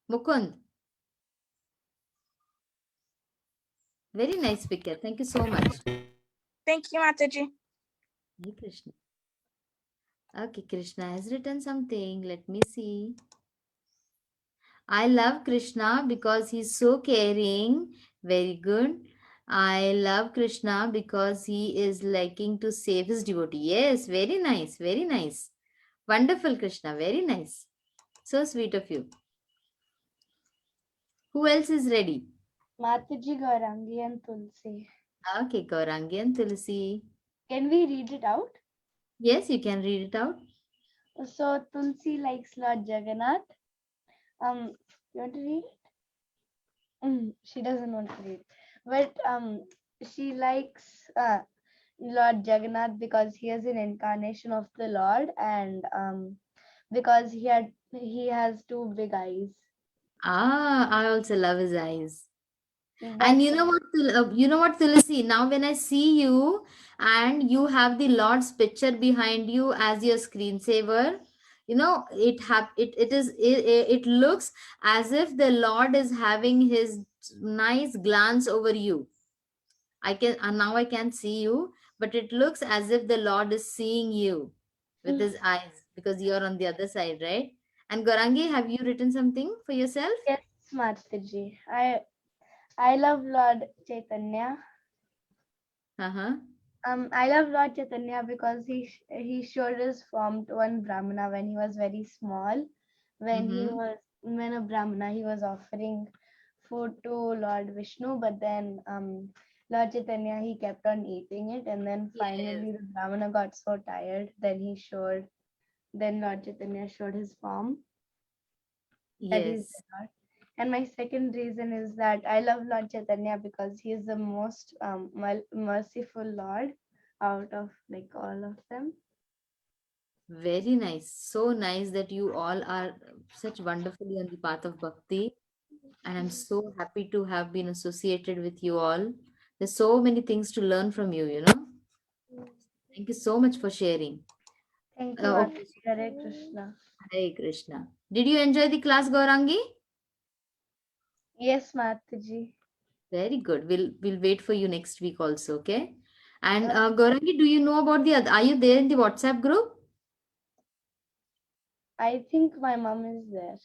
Mukund. Very nice picture. Thank you so much.
Thank you, Mataji.
Hey, Krishna. Okay, Krishna has written something. Let me see. I love Krishna because he's so caring. Very good. I love Krishna because he is liking to save his devotee. Yes, very nice. Very nice. Wonderful, Krishna. Very nice. So sweet of you. Who else is ready?
Mataji, Gaurangi, and Tulsi.
Okay, Gaurangi and Tulsi.
Can we read it out?
Yes, you can read it out.
So Tulsi likes Lord Jagannath. You want to read it? She doesn't want to read, but she likes Lord Jagannath because he is an incarnation of the Lord, and because he has two big eyes.
I also love his eyes. And
That's
you know what, Tulsi? Now when I see you and you have the Lord's picture behind you as your screensaver, it looks as if the Lord is having his nice glance over you. Now I can see you, but it looks as if the Lord is seeing you with his eyes because you're on the other side, right? And Gorangi, have you written something for yourself?
Yes, Mataji. I love Lord Chaitanya.
Uh-huh.
I love Lord Chaitanya because he showed his form to one Brahmana when he was very small. When a Brahmana, he was offering food to Lord Vishnu, but then Lord Chaitanya, he kept on eating it, and then finally the Brahmana got so tired. Then Lord Chaitanya showed his form. That is
Yes.
the Lord. And my second reason is that I love Lord Chaitanya because he is the most merciful Lord out of like all of them.
Very nice. So nice that you all are such wonderfully on the path of bhakti. And I'm so happy to have been associated with you all. There's so many things to learn from you, you know. Thank you so much for sharing.
Thank you,
Okay.
Mataji. Hare Krishna.
Hare Krishna. Did you enjoy the class, Gaurangi?
Yes, Mataji.
Very good. We'll wait for you next week also, okay? And Gaurangi, do you know about the other? Are you there in the WhatsApp group?
I think my mom is there.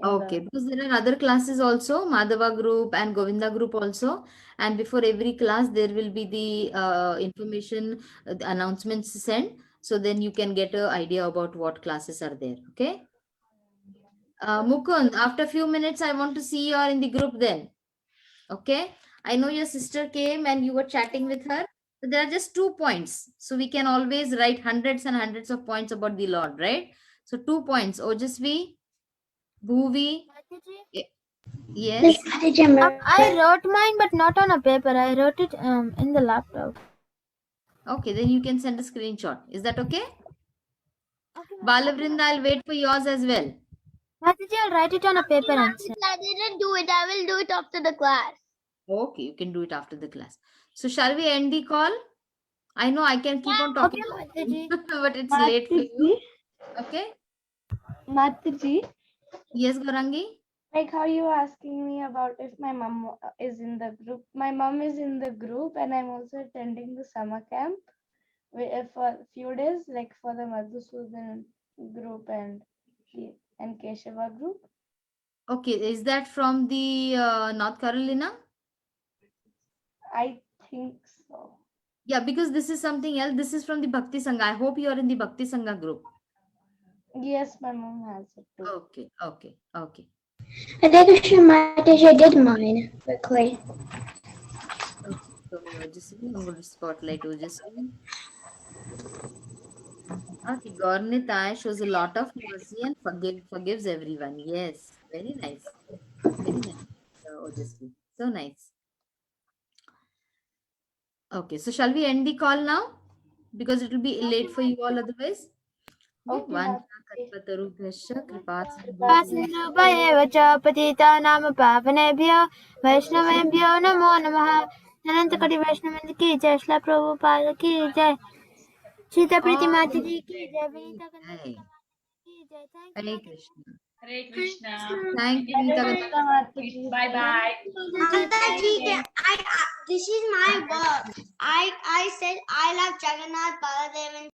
Okay, because there are other classes also, Madhava group and Govinda group also. And before every class, there will be the information, the announcements sent. So then you can get an idea about what classes are there. Okay. Mukund, after a few minutes, I want to see you are in the group then. Okay. I know your sister came and you were chatting with her. So there are just 2 points. So we can always write hundreds and hundreds of points about the Lord, right? So 2 points. Ojasvi, Bhuvi. Yes.
I wrote mine, but not on a paper. I wrote it in the laptop.
Okay, then you can send a screenshot. Is that okay? Balavrinda, I'll wait for yours as well.
Mataji, I'll write it on a paper and send.
I didn't do it. I will do it after the class.
Okay, you can do it after the class. So shall we end the call? I know I can keep on talking, but it's late for you. Okay?
Mataji,
Yes, Gaurangi?
like how you were asking me about if my mom is in the group. My mom is in the group, and I'm also attending the summer camp for a few days, like for the Madhusudan group and Keshava group.
Okay, is that from the North Carolina?
I think so.
Yeah, because this is something else. This is from the Bhakti Sangha. I hope you are in the Bhakti Sangha group.
Yes, my mom has it too.
Okay, okay, okay.
I think Mataji, I did mine quickly.
So I'm going to spotlight Ojasvi. Okay, Gornitai shows a lot of mercy and forgives everyone. Yes, very nice. Very nice, Ojasvi. So nice. Okay, so shall we end the call now? Because it will be late for you all otherwise.
कृपासिन्धुभ्येव च पतितानां पावनेभ्यो वैष्णवेभ्यो नमो नमः। अनंत कोटि वैष्णव की जय, श्रील प्रभुपाद की जय, सीता प्रीति माता जी की जय, विनीता की जय।
Hare Krishna.
Hare Krishna.
Thank you.
Bye bye.
This is my work. I said I love Jagannath, Baladev, and